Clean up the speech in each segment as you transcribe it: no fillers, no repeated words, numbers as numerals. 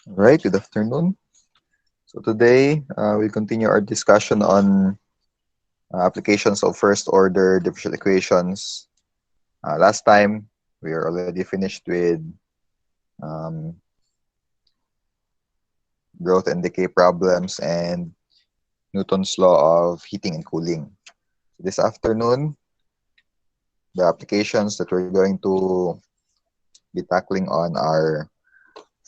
Right, good afternoon. So today we'll continue our discussion on applications of first order differential equations. Last time we are already finished with um, growth and decay problems and Newton's law of heating and cooling. This afternoon, the applications that we're going to be tackling on are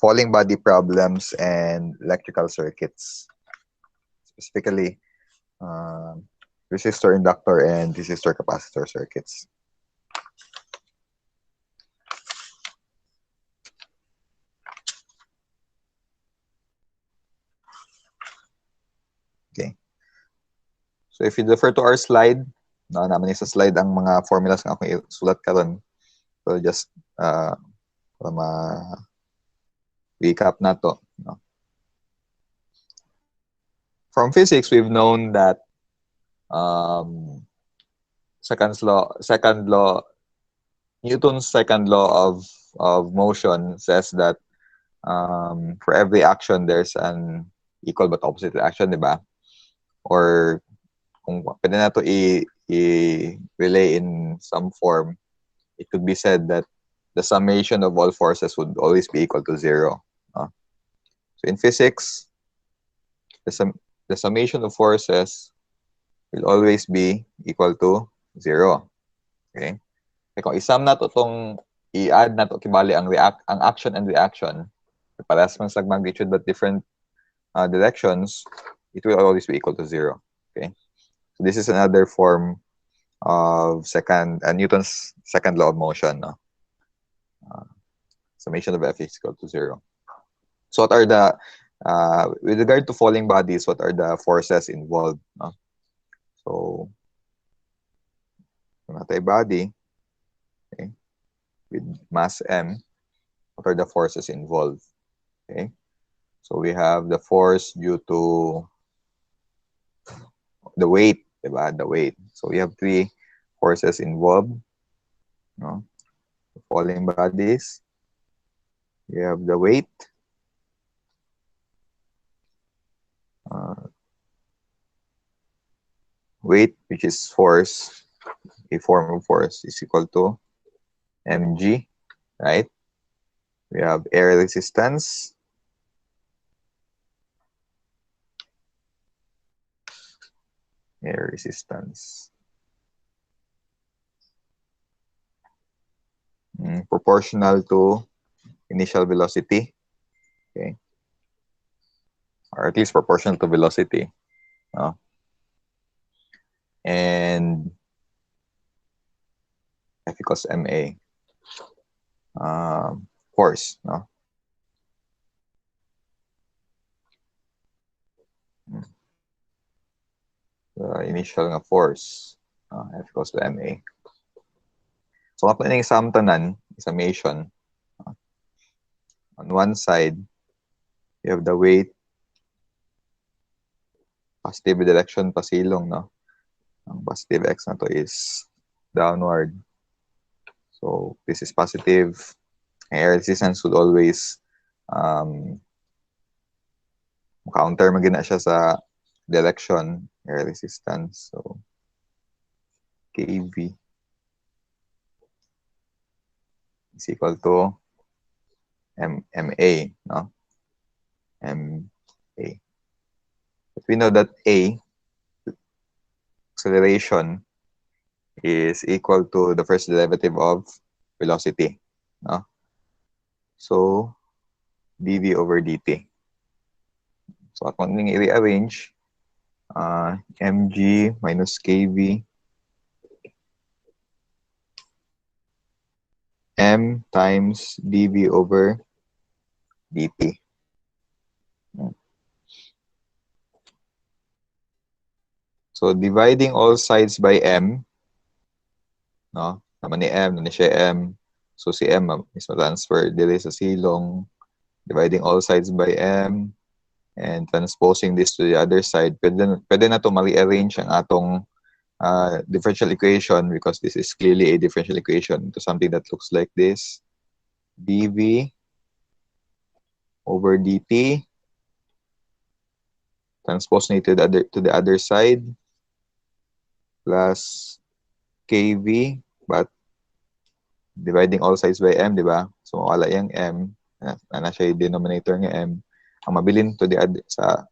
falling body problems and electrical circuits, specifically resistor inductor and resistor capacitor circuits. Okay. So if you refer to our slide, naman sa slide ang mga formulas nga akong isulat karon. So just recap na to. No? From physics, we've known that Newton's second law of motion says that for every action, there's an equal but opposite reaction, di ba? Or kung pwede na to i-relay in some form, it could be said that the summation of all forces would always be equal to zero. So in physics, the summation of forces will always be equal to zero. Okay? Kaya kung isum na to itong i-add na to kibali ang action and reaction, parehas man sa magnitude but different directions, it will always be equal to zero. Okay? So this is another form of Newton's second law of motion. No? Summation of F is equal to zero. So what are the, with regard to falling bodies, what are the forces involved? No? So, a body, okay, with mass m, what are the forces involved? Okay, so we have the force due to the weight, diba? The weight. So we have three forces involved. No? The falling bodies. We have the weight. Weight, which is force, a form of force, is equal to mg, right? We have air resistance. Air resistance. Proportional to initial velocity. Okay. Or at least proportional to velocity. No? And F equals ma. Force. No? The initial nga force. F equals to ma. So kapag yung sum tanan, summation, on one side, you have the weight, positive direction pasilong, no? Ang positive x na to is downward. So this is positive. Air resistance would always counter magina siya sa direction, air resistance. So kV is equal to ma, no? ma. But we know that a, acceleration, is equal to the first derivative of velocity, no? So dv over dt. So at kung i-rearrange, mg minus kv m times dv over dt. So dividing all sides by m, no? Naman ni m, naman siya m. So si m is ma-transfer dili sa silong. Dividing all sides by m and transposing this to the other side. Pwede na to ma-rearrange ang atong differential equation because this is clearly a differential equation to something that looks like this. dV over dt transpose na to the other side plus kV, but dividing all sides by m, di ba? So, wala yung m, na siya yung denominator ng m. Ang mabilin to the sa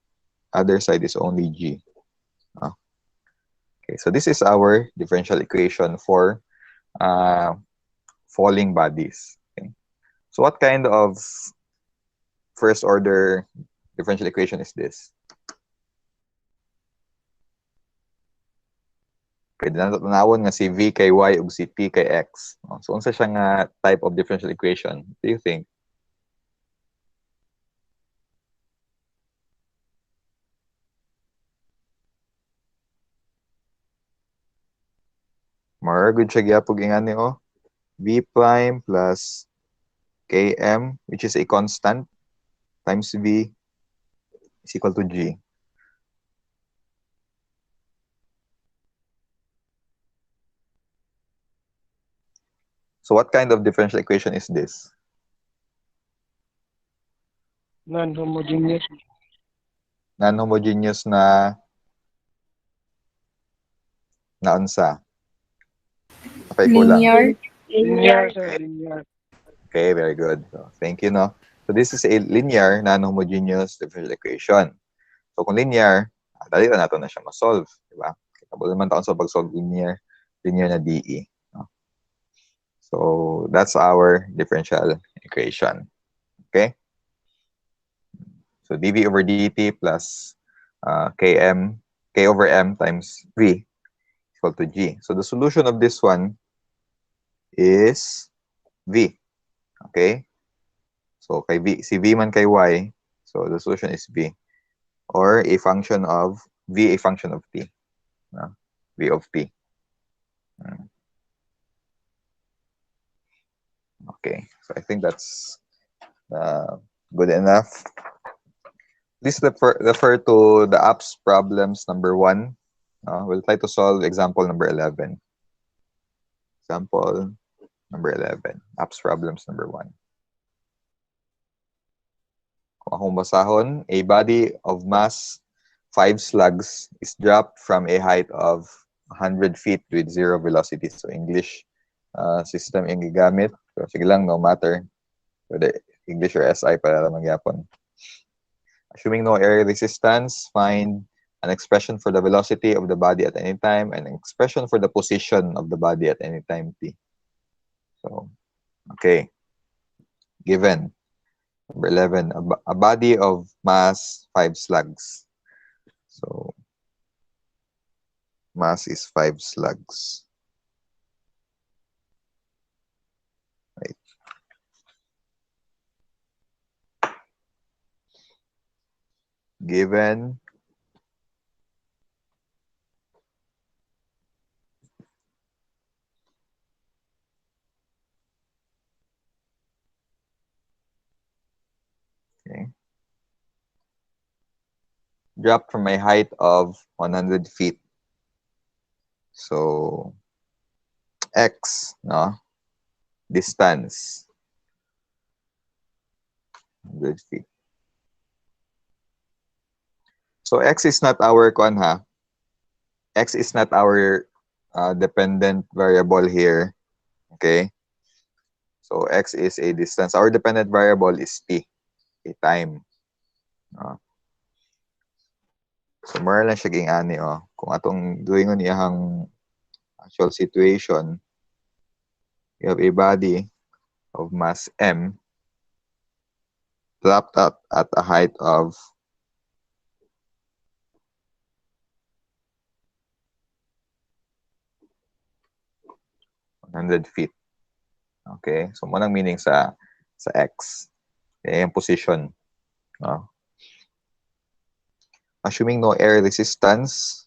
other side is only g. Okay, so this is our differential equation for falling bodies. Okay. So, what kind of first order differential equation is this? Pwede na tanawon nga si V kay Y ug si T kay X. So, unsa siya nga type of differential equation? What do you think? More good siya gyapon ingani o. V prime plus Km, which is a constant, times V is equal to G. So, what kind of differential equation is this? Non-homogeneous. Non-homogeneous na unsa? Okay, kulang. Linear. Linear, sir. Linear. Okay, very good. So, thank you, no? So, this is a linear, non-homogeneous differential equation. So, kung linear, dali na natin na siya ma-solve. Diba? Kapag naman taon sa pag-solve linear na DE. No? So, that's our differential equation. Okay? So, dV over dt plus K over M times V equal to G. So, the solution of this one is V. Okay? So, kay V, si V man kay Y, so the solution is V. Or a function of V, a function of T. No? V of T. Okay, so I think that's good enough. Please refer to the apps problems number 1. We'll try to solve example number 11. Example number 11. Apps problems number 1. Kung akong basahon, a body of mass 5 slugs is dropped from a height of 100 feet with 0 velocity. So English system yung gigamit. So sige lang, no matter whether English or SI para magyapon. Assuming no air resistance, find an expression for the velocity of the body at any time and an expression for the position of the body at any time t. So, okay. Given. Number 11, a body of mass 5 slugs. So, mass is 5 slugs. Right. Given okay. Dropped from a height of 100 feet. So, x, no? Distance. 100 feet. So, x is not our ha? X is not our dependent variable here. Okay? So, x is a distance. Our dependent variable is t, a time. So, more lang siya ging-ani, kung atong doing iyang actual situation, you have a body of mass m dropped at a height of 100 feet. Okay? So, munang meaning sa x. Okay, yung position. Assuming no air resistance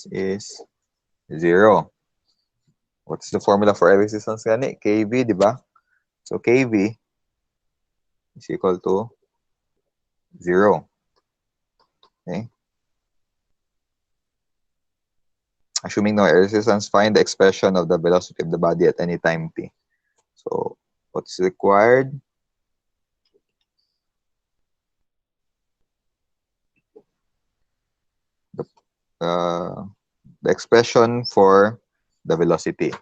is 0. What's the formula for air resistance gani? Kv, di ba? So, Kv is equal to 0. Okay? Assuming no air resistance, find the expression of the velocity of the body at any time t. So what's required? The, uh, the expression for the velocity.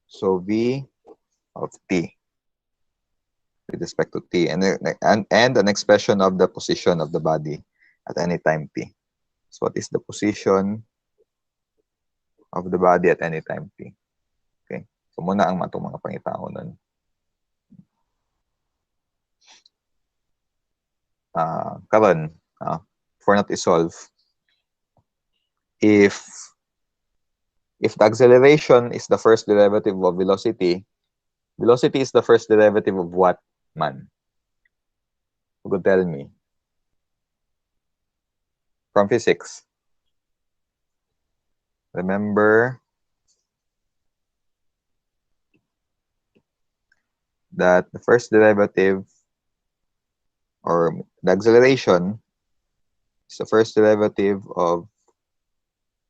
So v of t with respect to t, and an expression of the position of the body at any time t. So what is the position of the body at any time t? Okay. So muna ang matong mga pangitaon nun. Karon, for not isolve, if the acceleration is the first derivative of velocity, velocity is the first derivative of what, man? Who could tell me? From physics. Remember that the first derivative, or the acceleration, is the first derivative of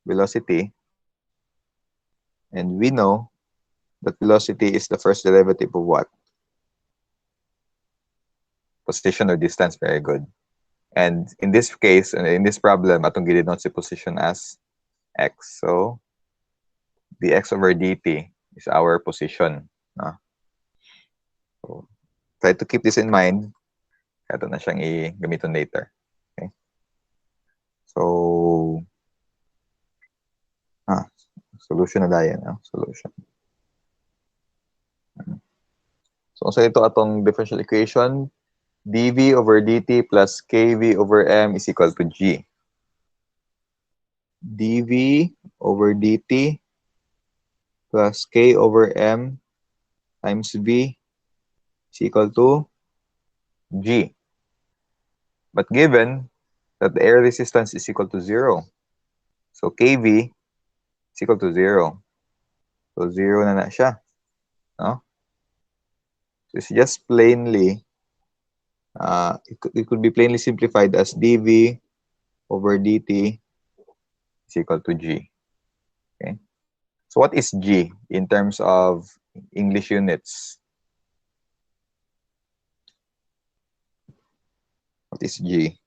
velocity, and we know that velocity is the first derivative of what? Position or distance. Very good. And in this case, in this problem, atong gidinot si position as x. So dx over dt is our position. So try to keep this in mind. Ito na siyang i-gamiton later. Okay. So, solution na dayan. Solution. So, sa ito atong differential equation, dv over dt plus kv over m is equal to g. dv over dt plus k over m times v is equal to g. But given that the air resistance is equal to 0, so kv is equal to 0. So 0 na siya. No? So it's just plainly, it could be plainly simplified as dv over dt is equal to g. Okay. So what is g in terms of English units? What is g?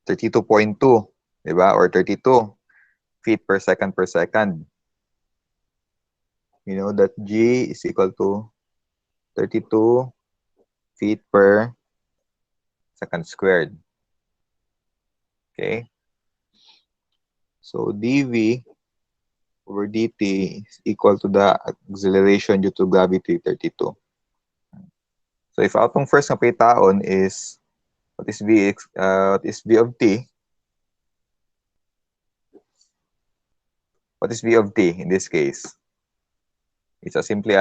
32.2, diba? Or 32 feet per second per second. You know that g is equal to 32 feet per second squared. Okay. So dv over dt is equal to the acceleration due to gravity, 32. So if atong first nga pitaon is what is v of t? What is v of t in this case? It's as simple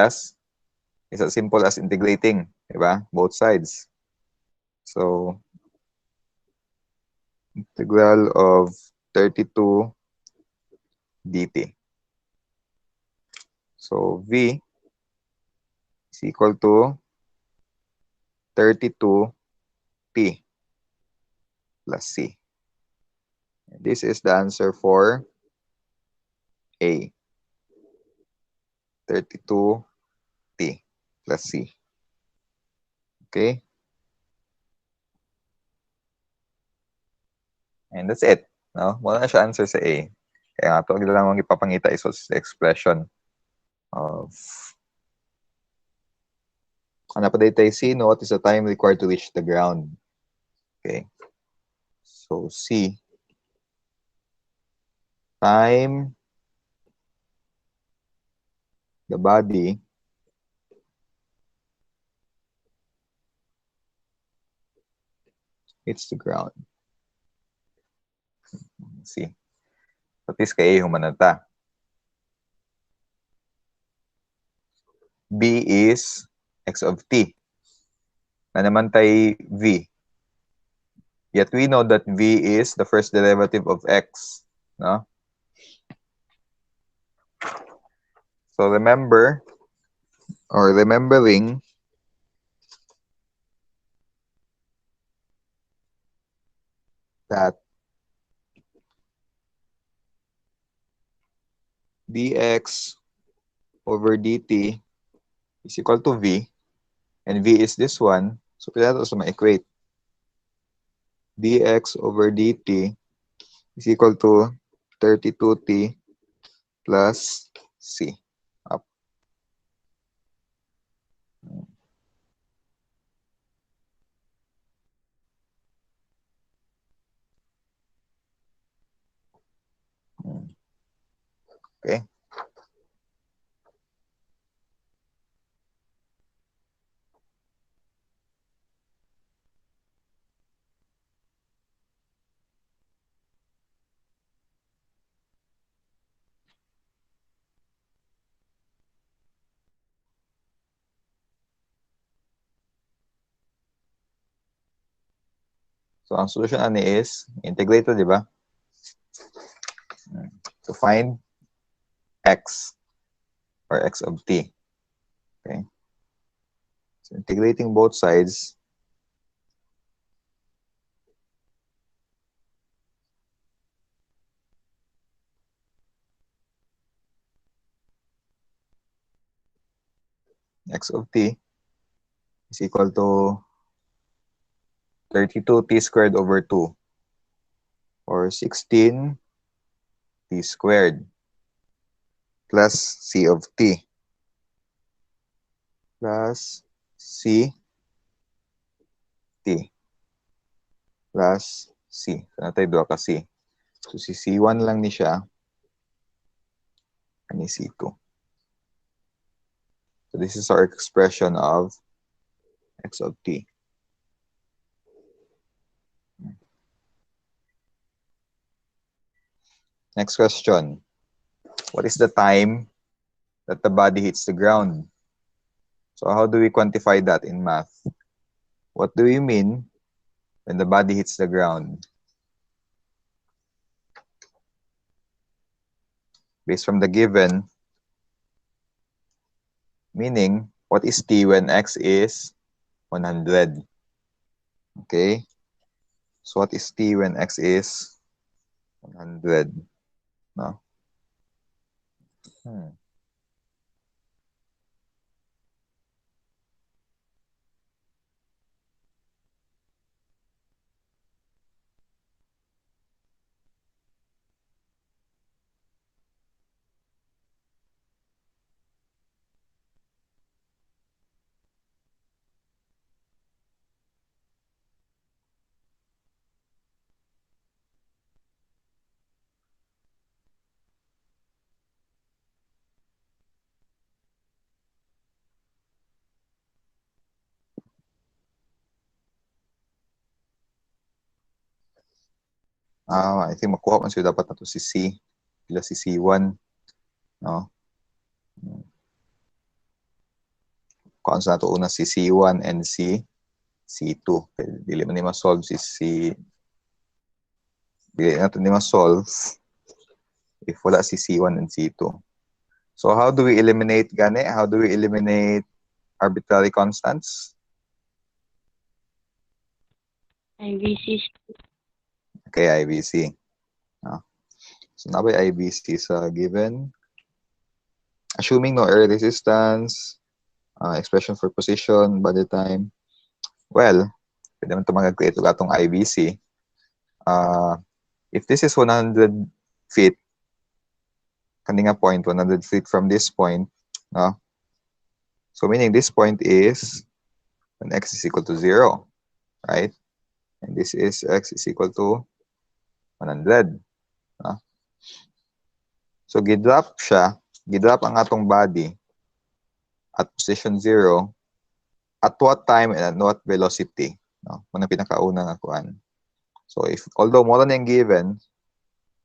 as integrating, diba? Both sides. So integral of 32 dt. So v is equal to 32 t plus c. And this is the answer for A. 32 t plus c. Okay? And that's it. No? Wala na siya answer sa A. Kaya nga, ito lang ang ipapangita is the expression of ano pa dito C, no? What is the time required to reach the ground? Okay. So C, time the body hits the ground. C. Patis kay humanata. B is x of t. Na naman tay v. Yet we know that v is the first derivative of x. No? So remembering that dx over dt is equal to v, and v is this one, so pwede natin sa ma-equate. Dx over dt is equal to 32t plus c. Up. Okay. So, ang solution ani is integrate to, di ba? To find x or x of t. Okay. So, integrating both sides, x of t is equal to 32t squared over 2 or 16t squared plus c of t plus c t plus c. So, natay doa ka c. So, si c1 lang ni siya, ani c2. So, this is our expression of x of t. Next question. What is the time that the body hits the ground? So, how do we quantify that in math? What do we mean when the body hits the ground? Based from the given, meaning, what is t when x is 100? Okay? So, what is t when x is 100? No? Hmm. I think makuha man siya dapat na to si C. Pila si C1. No? Kung sa nato una si C1 and si C2. Dili man ni ma-solve si C. Dili nato ni ma-solve if wala si C1 and C2. So how do we eliminate gani? How do we eliminate arbitrary constants? IVC. Okay, IBC. No? So na ba IBC sa given? Assuming no air resistance, expression for position, body time. Well, pwede naman ito mag-create ng atong IBC. If this is 100 feet, kaninga point, 100 feet from this point, no? So meaning this point is when x is equal to 0, right? And this is x is equal to 100. No? So gidrop ang atong body at position 0 at what time and at what velocity. No? Muna pinakauna nga kuan. So if although mo na yung given,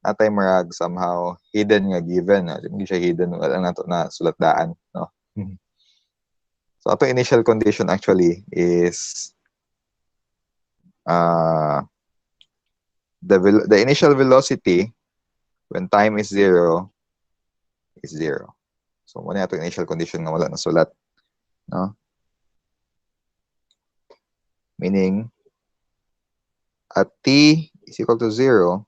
natay marag somehow hidden nga given. No? Hindi siya hidden, wala nato na sulatdaan. No? So ato initial condition actually is the initial velocity when time is 0 is 0. So muna ato initial condition nga wala na sulat. No? Meaning at t is equal to 0,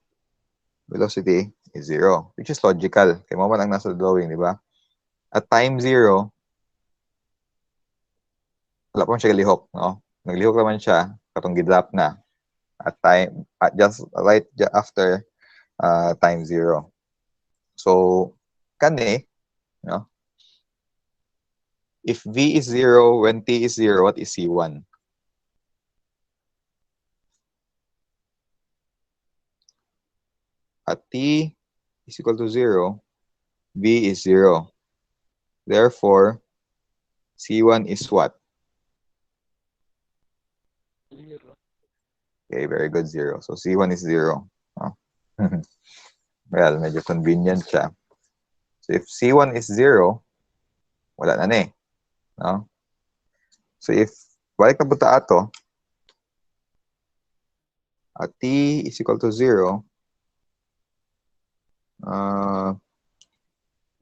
velocity is 0, which is logical. Kaya mo man ang nasa drawing, di ba? At time 0, wala pa man siya galihok, no? Naglihok naman siya, katong gidrop na. At time, just right after time 0. So, kani, no? If V is 0, when T is 0, what is C1? At T is equal to 0, V is 0. Therefore, C1 is what? Zero. Okay, very good, 0. So, C1 is 0. Oh. Well, medyo convenient siya. So, if C1 is 0, wala na eh. No? So, if balik na punta ato, at T is equal to 0,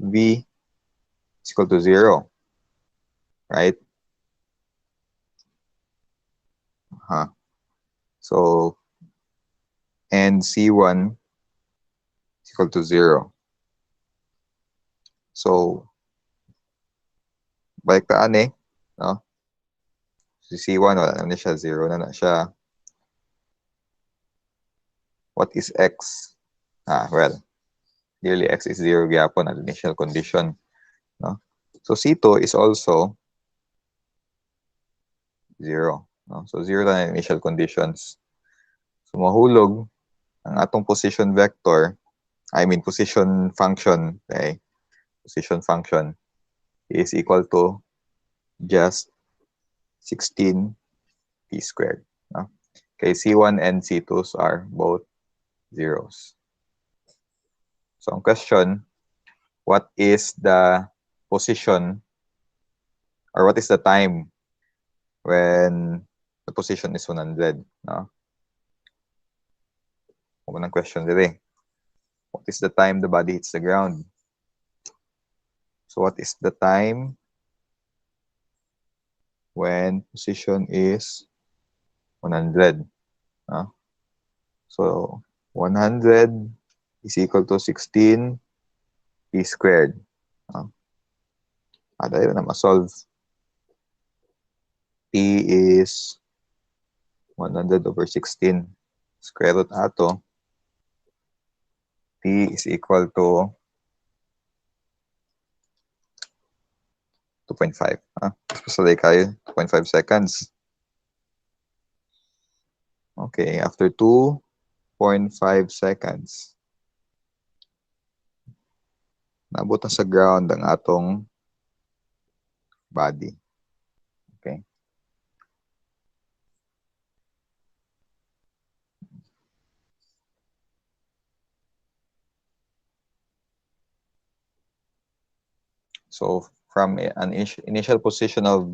V is equal to 0. Right? So, and C1 is equal to 0. So, balik taan eh. No? Si C1, wala na siya. 0 na siya. What is X? Well, clearly X is 0 gyapon at initial condition. No? So, C2 is also 0. No? So, 0 na initial conditions. So, mahulog ang atong position vector, position function, okay? Position function is equal to just 16 p squared. No? Okay, C1 and C2s are both zeros. So, ang question, what is the position or what is the time when the position is 100? No? Unang question dito. What is the time the body hits the ground? So, what is the time when position is 100? No? So, 100 is equal to 16 p squared. No? Dahil na ma-solve. P is 100 over 16. Square root ato. T is equal to 2.5. Pasalay kayo, 2.5 seconds. Okay, after 2.5 seconds, naabot na sa ground ang atong body. Okay. So, from an initial position of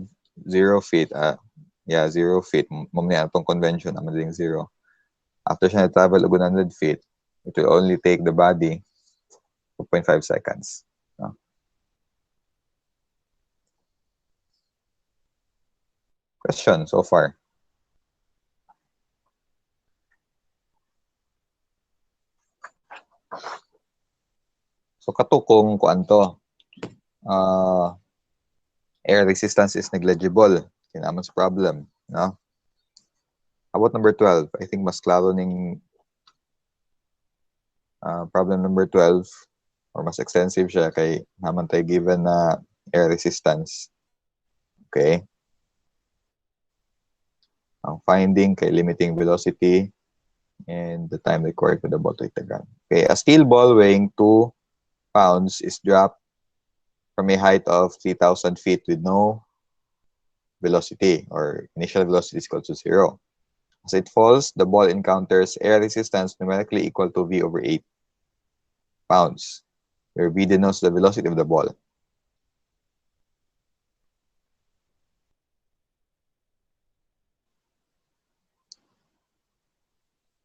0 feet, 0 feet, mamaya itong convention, na madaling 0. After siya na-travel 100 feet, it will only take the body 2.5 seconds. No? Question so far? So, katukong kuan to. Air resistance is negligible. Kinaman sa problem. No? About number 12, I think mas klaro ning problem number 12 or mas extensive siya kay naman tayo given na air resistance. Okay? Ang finding kay limiting velocity and the time required for the ball to hit the ground. Okay, a steel ball weighing 2 pounds is dropped from a height of 3,000 feet with no velocity, or initial velocity is equal to 0. As it falls, the ball encounters air resistance numerically equal to V over 8 pounds, where V denotes the velocity of the ball.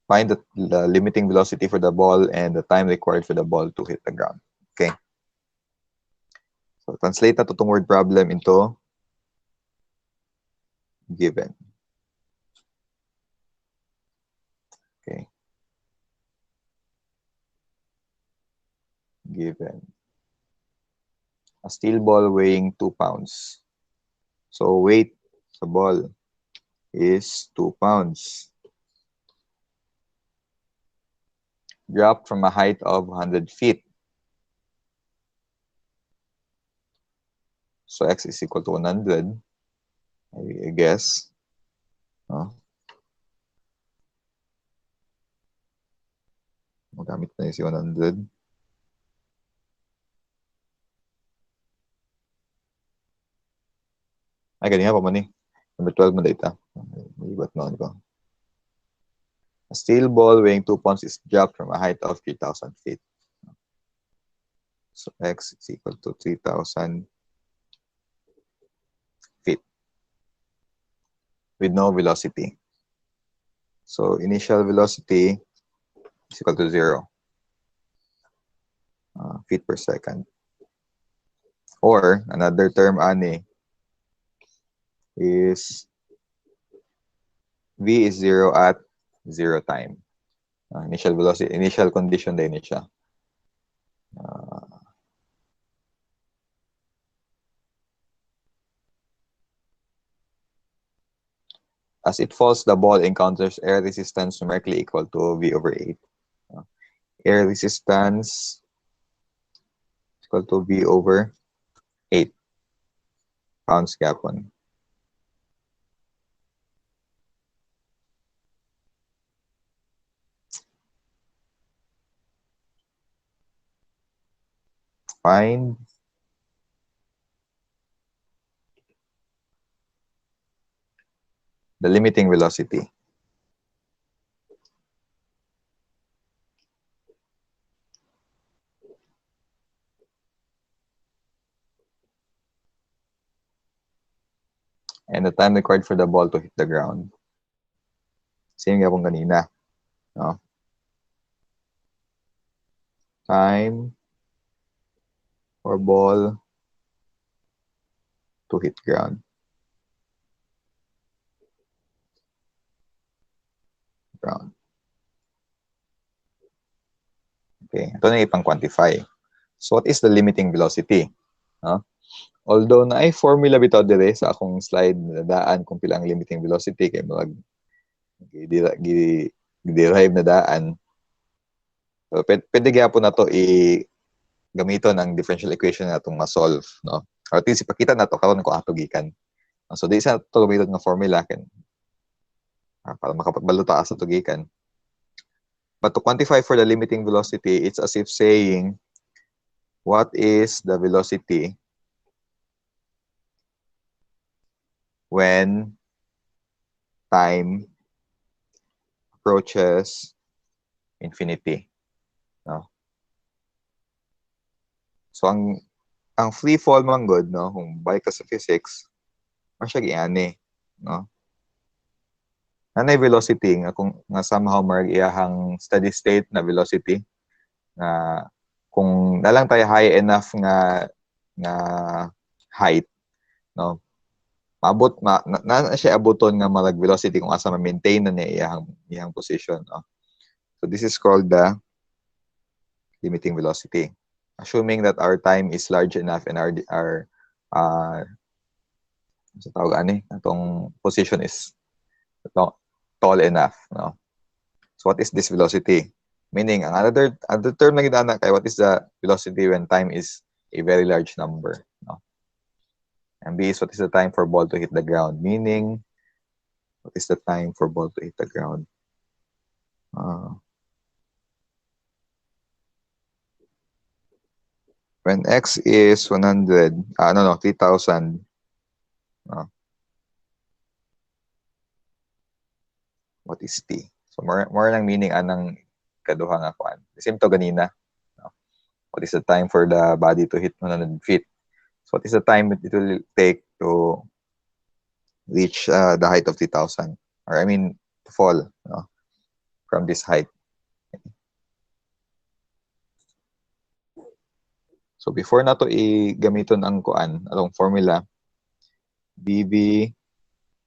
Find the limiting velocity for the ball and the time required for the ball to hit the ground. Okay. So, translate na itong word problem into given. Okay. given a steel ball weighing 2 pounds. So weight sa ball is 2 pounds. Dropped from a height of 100 feet. So x is equal to 100, I guess. Magamit na yung si 100. Ay, ganyan pa man eh. Number 12 mo data. Ibat noon ko. A steel ball weighing 2 pounds is dropped from a height of 3,000 feet. So x is equal to 3,000 feet with no velocity. So initial velocity is equal to 0 feet per second. Or another term ani is v is 0 at 0 time. Initial velocity, initial condition din siya. As it falls, the ball encounters air resistance numerically equal to v over 8. Air resistance is equal to v over 8 pounds gapon. Find the limiting velocity. And the time required for the ball to hit the ground. Same nga pong kanina. No? Time for ball to hit ground. Okay, ito na ipang-quantify. So what is the limiting velocity? Although na ay formula bitaw dire sa akong slide na daan kung pilang limiting velocity kay mag derive na daan. So pwede gyapon na to gamiton ang differential equation na itong ma-solve, no? Or at least ipakita na to karon ko ato gikan. So di sa to gamiton nga formula ken para makapagbalo ta sa to gikan. But to quantify for the limiting velocity, it's as if saying what is the velocity when time approaches infinity, no? So ang free fall man good, no, kung balik ka sa physics, siya giani, no? Nanay velocity nga kung nga somehow marag iyahang steady state na velocity na kung nalang tayo high enough nga height, no, maabot na siya abuton nga marag velocity kung asa ma-maintain na niya iyahang position, no? So this is called the limiting velocity, assuming that our time is large enough and our sa tawag ani atong position is tall enough, no? So what is this velocity? Meaning, ang other term na ginana kay what is the velocity when time is a very large number, no? And B is what is the time for ball to hit the ground. Meaning, what is the time for ball to hit the ground? When x is 100, 3,000, what is t? So more lang meaning anang kaduha nga kuan. The same to ganina. No? What is the time for the body to hit 100 feet? So what is the time it will take to reach the height of 3,000? Or I mean, to fall, no, from this height. So before na to gamiton ang kuan, along formula, dv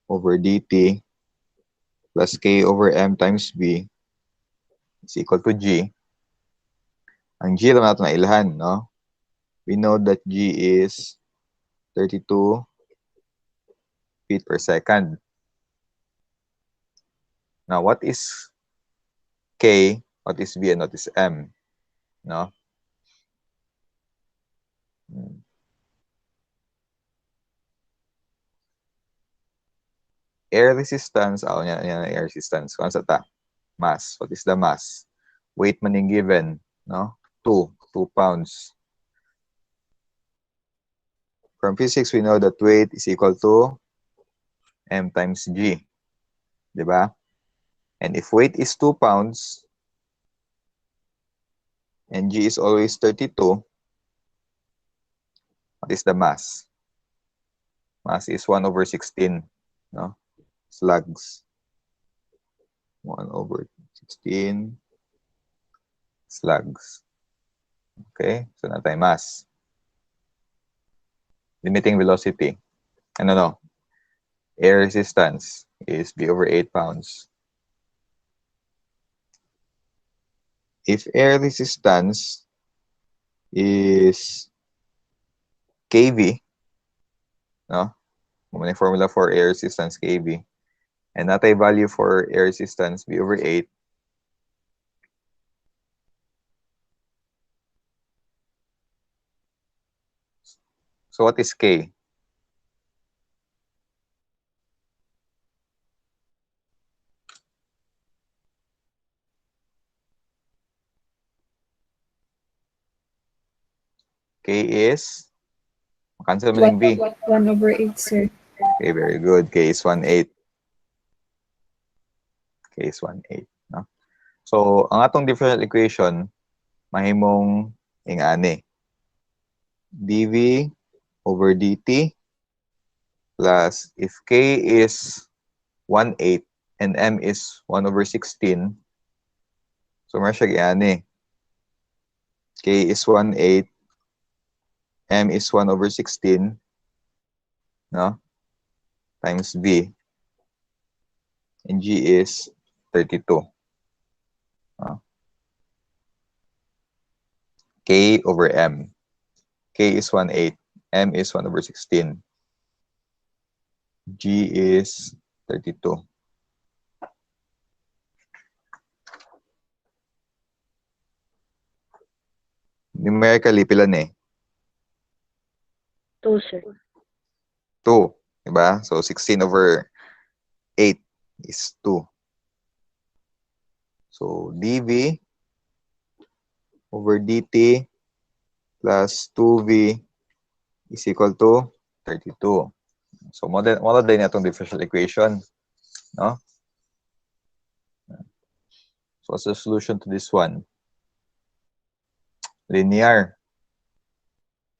over dt plus k over m times b is equal to g. Ang G naman natin na ilhan, no? We know that G is 32 feet per second. Now, what is K, what is V, and what is M? No? Air resistance, yan air resistance. Kung sa ta? Mass. What is the mass? Weight man yung given, no? 2 pounds. From physics, we know that weight is equal to M times G. Diba? And if weight is 2 pounds, and G is always 32, what is the mass? Mass is 1 over 16, no? Slugs. 1 over 16 slugs. Okay? So, na tayo mass. Limiting velocity. No. Air resistance is B over 8 pounds. If air resistance is kV, no? May formula for air resistance kV. And not a value for air resistance B over 8. So what is K? K is, cancel mo ng B. 1 over 8, sir. Okay, very good. K is 1/8. K is 1/8. No? So, ang atong differential equation, mahimong ingani. dV over dt plus if K is 1/8 and M is 1 over 16, so meron siya giani. K is 1/8, M is 1 over 16, no? Times V. And G is 32. No? K over M. K is 1/8. M is 1 over 16. G is 32. Numerically, pila ni? 2, sir. 2. Diba? So, 16 over 8 is 2. So, dV over dt plus 2V is equal to 32. So, model din itong differential equation. No? So, what's the solution to this one? Linear.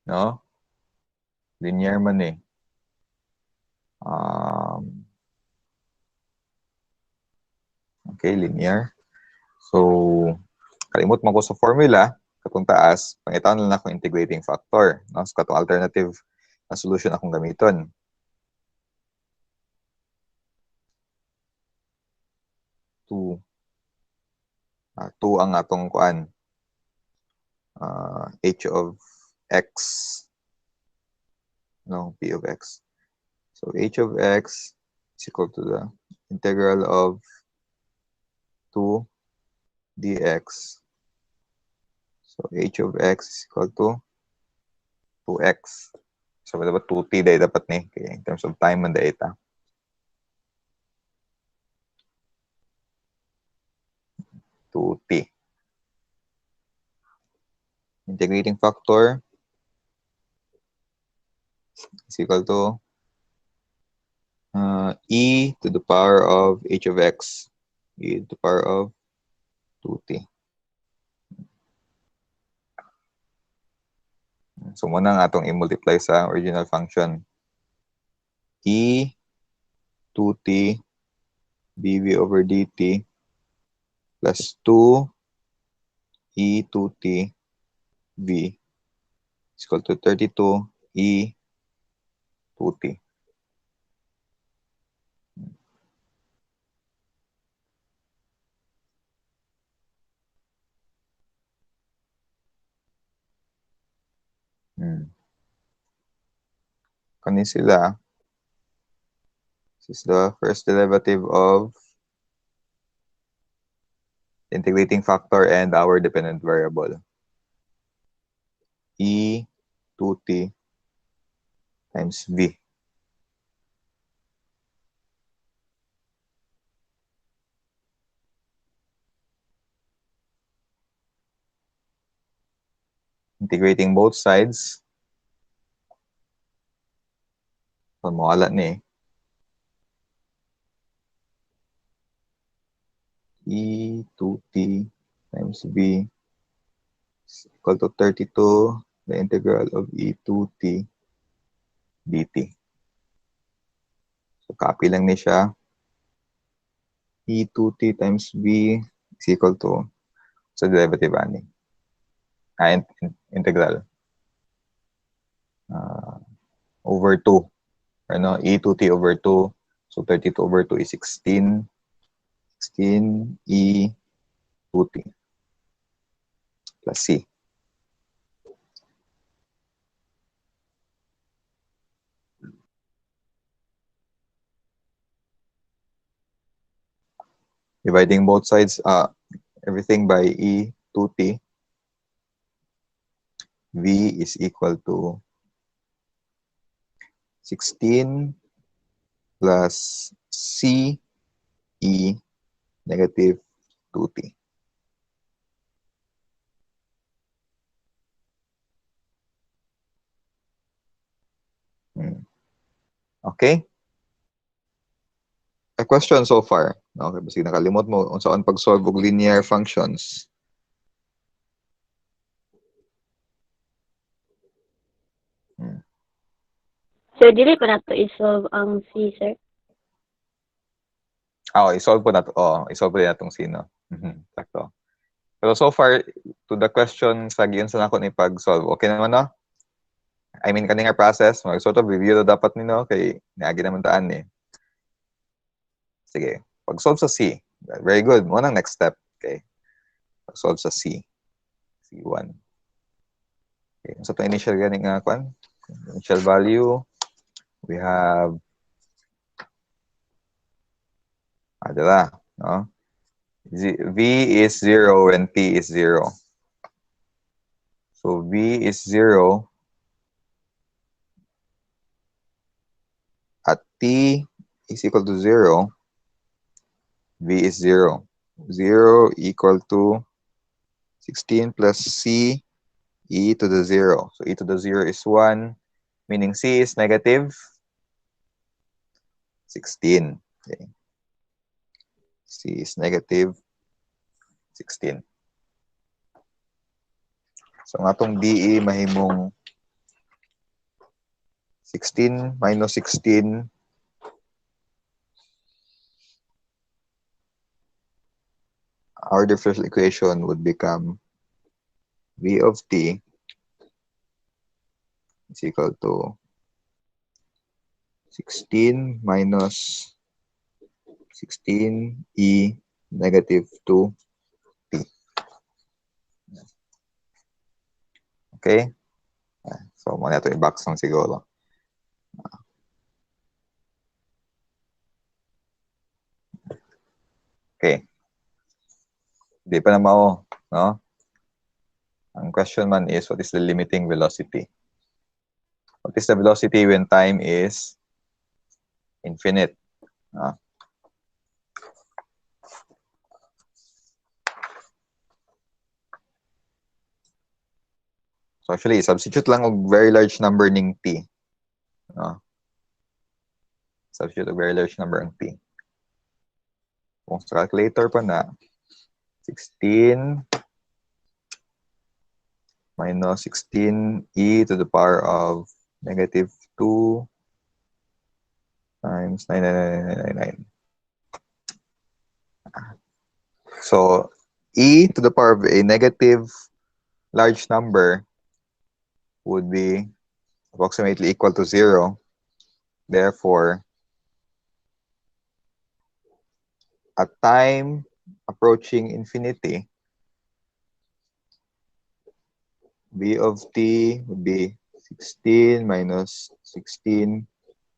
No? Linear man eh. Okay, linear. So, kalimot mo ko sa formula, katong taas, pangitaan lang akong integrating factor. No? So, katong alternative na solution akong gamiton. 2. 2 ang atong kuan. H of x. No, P of x. So, H of x is equal to the integral of 2 dx. So, H of x is equal to 2x. So, dapat 2t dahil dapat ni. Okay, in terms of time and data. 2t. Integrating factor is equal to e to the power of h of x. E to the power of 2t. So, muna nga itong i-multiply sa original function. E 2t dv over dt plus 2 e 2t v is equal to 32 e 2t. Kani sila. This is the first derivative of integrating factor and our dependent variable. E 2t times v. Integrating both sides. So, mawala ni E 2t times v is equal to 32 the integral of E 2t dt. So, copy lang ni siya. E 2t times v is equal to sa derivative ani. Integral. Over 2. Ano, E 2t over 2. So, 32 over 2 is 16. 16 E 2t plus C. Dividing both sides, everything by E 2t. V is equal to 16 plus C E negative 2t. Okay? A question so far. Okay, basta nakalimot mo kung saan pag-solve og linear functions. Sir, dili pa nato i-solve ang C, sir. I-solve po na to. I-solve po na itong sino. Sakto. Pero so far, to the question sa giyon sa nako ni pag-solve, okay naman no? I mean, kaning process, sort of review na dapat nino kay niagi naman taan ni. Sige, pag-solve sa C. Very good. Mo nang next step. Okay. Pag-solve sa C. C1. Okay. So, ito initial ganing kwan. Initial value. We have dala, no? V is 0 when T is 0. So, V is 0 at T is equal to 0. V is 0. 0 equal to 16 plus C e to the 0. So, e to the 0 is 1, meaning C is negative 16. Okay. C is negative 16. So, ang atong DE mahimong 16 minus 16 our differential equation would become V of t is equal to 16 minus 16 e negative 2t. Okay? So, muna ito i-box lang siguro. Okay. Di pa na mao, no? Ang question man is, what is the limiting velocity? What is the velocity when time is infinite? So actually, substitute lang og very large number ning t. Substitute og very large number ang t. Kung sa calculator pa na, 16 minus 16 e to the power of negative 2 times 99999. So, e to the power of a negative large number would be approximately equal to 0. Therefore, at time approaching infinity, v of t would be 16 minus 16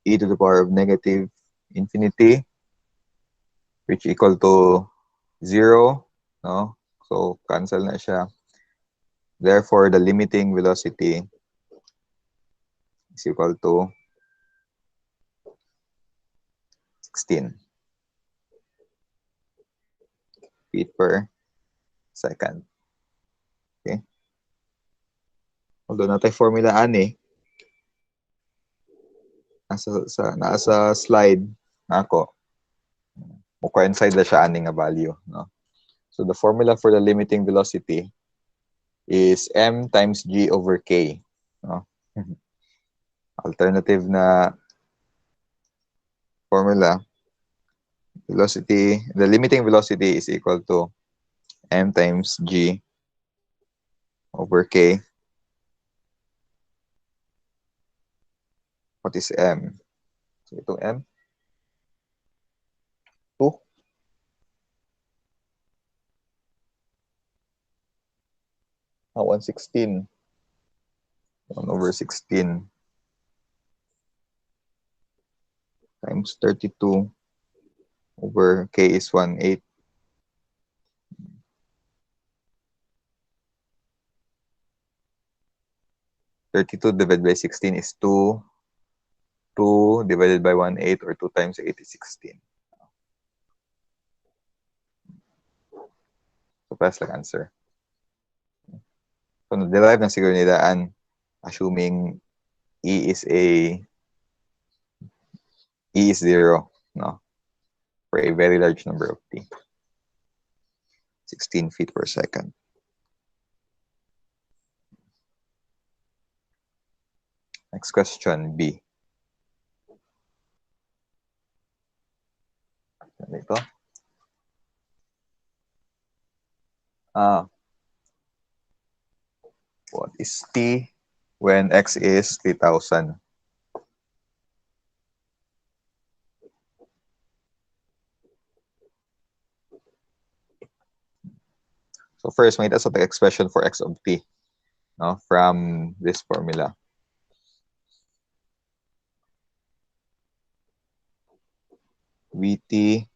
e to the power of negative infinity, which equal to 0, no? So, cancel na siya. Therefore, the limiting velocity is equal to 16 feet per second. Okay? Although natin formula ani, nasa slide na ako, mo-coincide na siya ani nga value. No? So, the formula for the limiting velocity is m times g over k. No? Alternative na formula, the limiting velocity is equal to m times g over k. What is m? So, itong m, 2. 116. 1 over 16 times 32 over k is 1/8. 32 divided by 16 is 2. 2 divided by 1/8 or 2 times 8 is 16. So, press lang answer. So, na-derive na siguro nilaan assuming E is 0, no? For a very large number of t. 16 feet per second. Next question, B. Dito. What is t when x is 3,000? So first, may tasa the expression for x of t, no, from this formula. Vt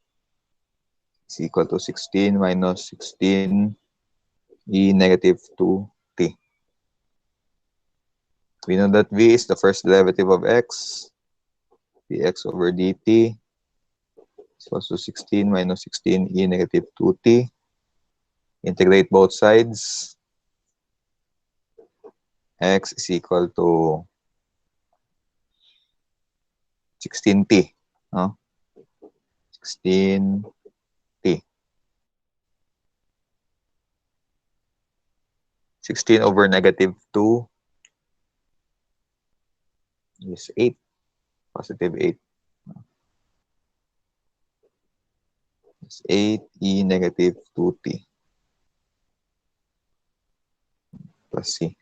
is equal to 16 minus 16 e negative 2t. We know that v is the first derivative of x, dx over dt is equal to 16 minus 16 e negative 2t. Integrate both sides. X is equal to 16t. No? 16t. 16 over negative 2 is 8. Positive 8. It's 8 e negative 2t plus c.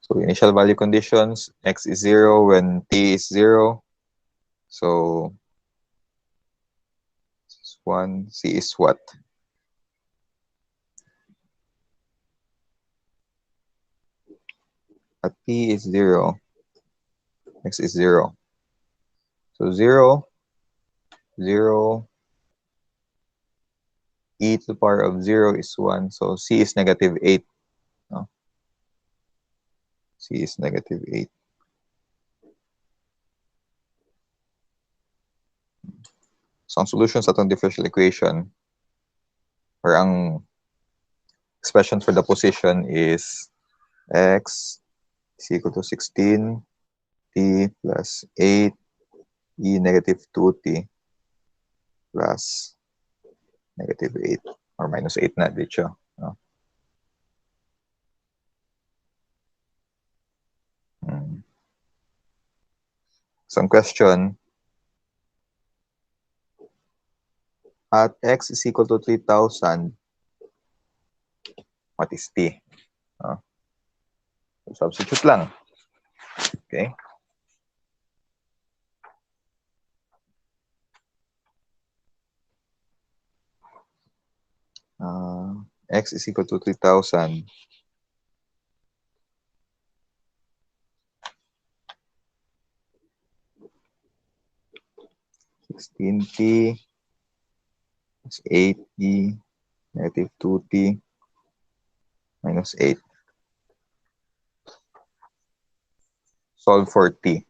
So initial value conditions, x is 0 when t is 0. So this is 1, c is what? At t is 0, x is 0. So 0, 0, e to the power of 0 is 1. So c is negative 8. No? C is negative 8. So ang solution sa itong differential equation or ang expression for the position is x is equal to 16 t plus 8 e negative 2t plus negative 8 or minus 8 na dito. No? So ang question, at x is equal to 3,000, what is t? So substitute lang. Okay. X is equal to 3,000. 16t is 8t negative 2t minus 8. Solve for t.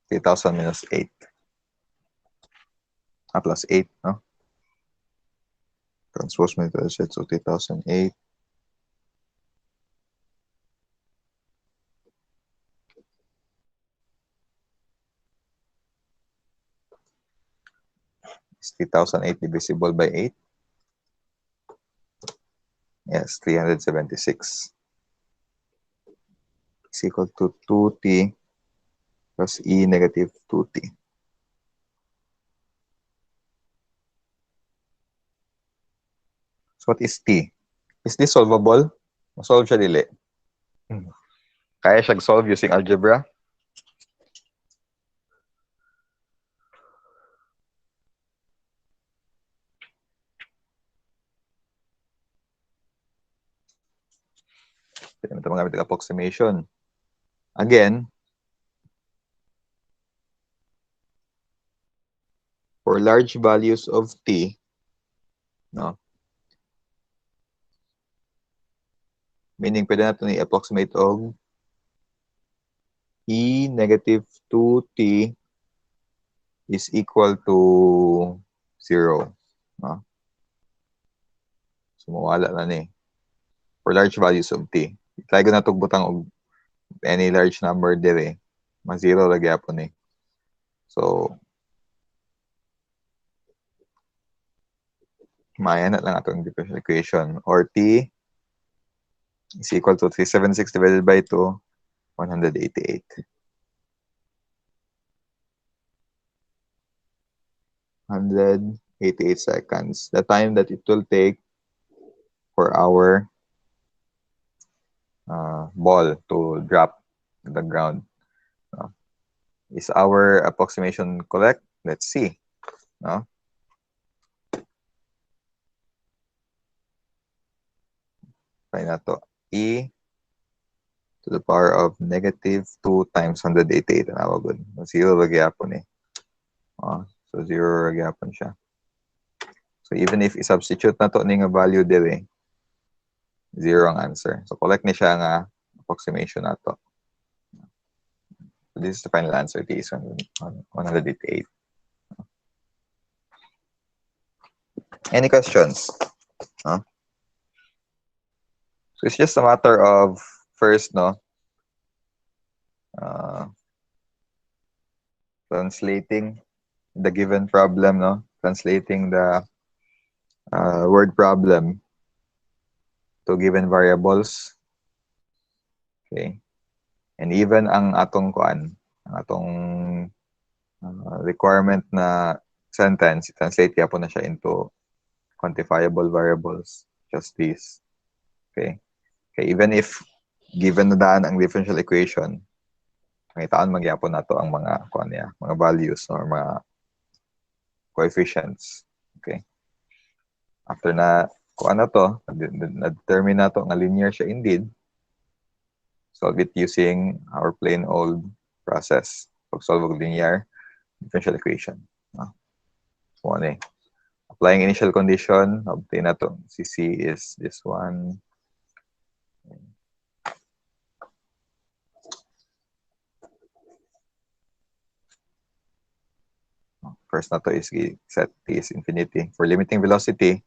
$3,000 minus 8. Plus 8, no? Transpose mo ito siya. So 3,008. Is 3,008 divisible by 8? Yes, 376. Is equal to 2t plus e negative 2t. So what is t? Is this solvable? Solve siya dili. Kaya siya solve using algebra? Pwede naman magamit ng approximation. Again, for large values of t, no? Meaning, pwede natin i-approximate og e negative 2t is equal to 0. No? So, mawala na ni. For large values of t. Try ko na itong butang og any large number dire. Ma-0 lagi po ni. So, maya na lang itong differential equation. Or t is equal to 376 divided by 2, 188. 188 seconds. The time that it will take for our ball to drop to the ground. Is our approximation correct? Let's see. No? Try na to. E to the power of negative 2 times 188. Ano ba good? 0 lagi hapon eh. So 0 lagi hapon siya. So even if i-substitute na to ni nga value dire, 0 ang answer. So correct ni siya nga approximation na to. So this is the final answer. T is 188. Any questions? Huh? So it's just a matter of first, no, translating the given problem, no, translating the word problem to given variables. Okay, and even ang atong kuan, ang atong requirement na sentence, translate kaya po na siya into quantifiable variables, just this. Okay, okay, even if given na daan ang differential equation, pangitaan magyapon nato ang mga kuan niya, mga values or mga coefficients. Okay. After na kuan na to, na-determine na to nga linear siya indeed, solve it using our plain old process. Pag-solve og linear differential equation. So, ano eh. Applying initial condition, obtain na to. CC is this one. First na to is set t is infinity. For limiting velocity,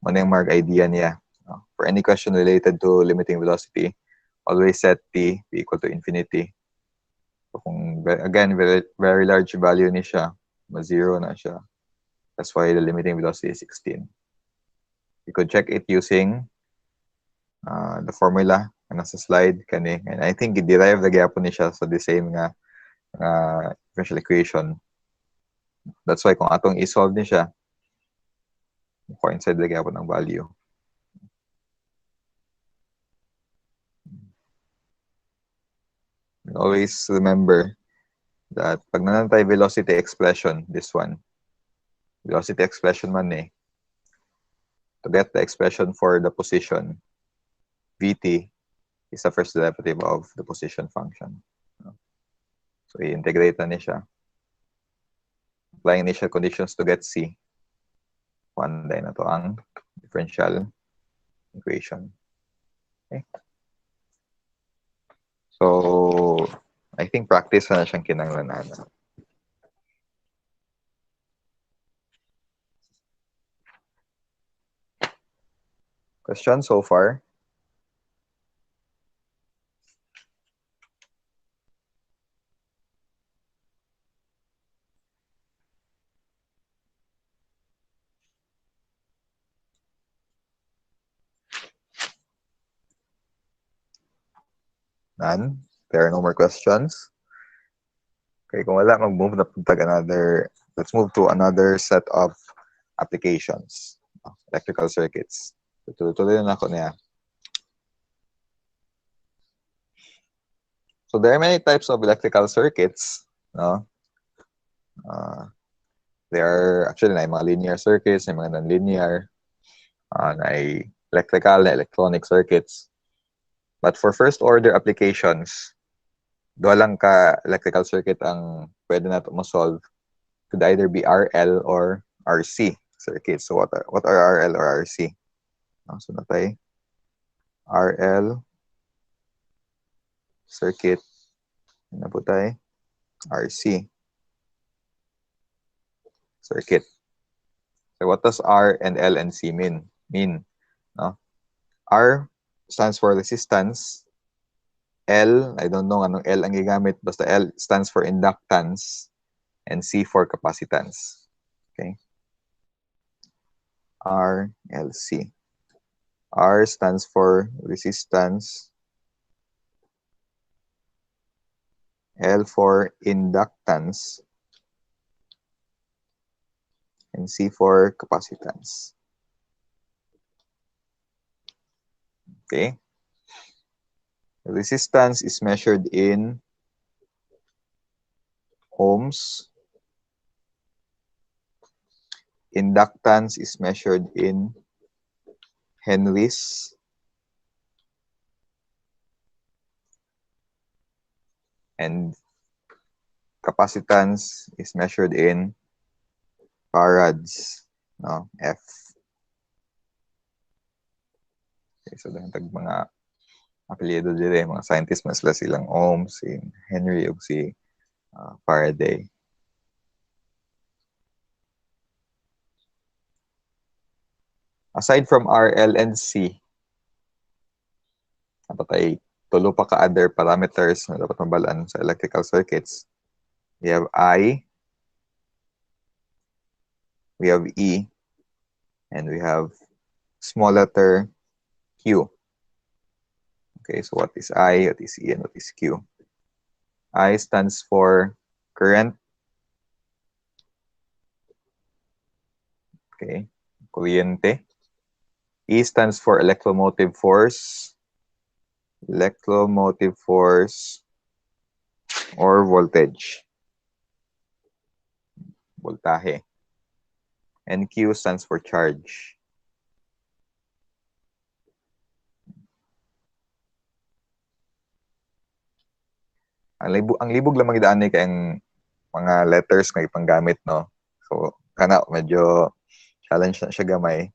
ano yung mark idea niya. For any question related to limiting velocity, always set t be equal to infinity. So kung, again, very large value ni siya, ma-0 na siya. That's why the limiting velocity is 16. You could check it using the formula nasa slide kani, and I think i-derive na gyapon ni siya sa the same nga differential equation. That's why kung atong i-solve ni siya, coincide na gyapon ang value. Always remember that pag nanantay velocity expression, this one, velocity expression man to get the expression for the position, Vt is the first derivative of the position function. So, i-integrate na siya. Applying initial conditions to get C. Panday na to ang differential equation. Okay. So, I think practice na siyang kinanglanan. Question so far? None? There are no more questions? Okay, kung wala, mag-move na puntag another, let's move to another set of applications. Electrical circuits. Tuloy na ako niya. So there are many types of electrical circuits, no? There are actually na mga linear circuits, na mga non-linear, na electrical, na electronic circuits. But for first order applications, doon lang ka electrical circuit ang pwede natin mo-solve. Could either be RL or RC circuits. So what are RL or RC? So natay RL circuit, na po tayo RC circuit. So what does R and L and C mean? No? R stands for resistance. L, I don't know anong L ang gigamit, basta L stands for inductance, and C for capacitance. Okay? R, L, C. R stands for resistance. L for inductance. And C for capacitance. Okay? Resistance is measured in ohms. Inductance is measured in henries. And capacitance is measured in farads. No? F. Okay, so dahil tag mga apelyido dire, mga scientists mas sila silang ohms, si Henry ug si Faraday. Aside from RL and C, dapat ay tulo pa ka other parameters na dapat mabalaan sa electrical circuits. We have I, we have E, and we have small letter Q. Okay, so what is I, what is E, and what is Q? I stands for current. Okay, kuryente. E stands for electromotive force. Electromotive force or voltage. Voltahe. And Q stands for charge. Ang libog lang magidaan kay ang mga letters nga ipanggamit, no? So, kana medyo challenge na siya gamay.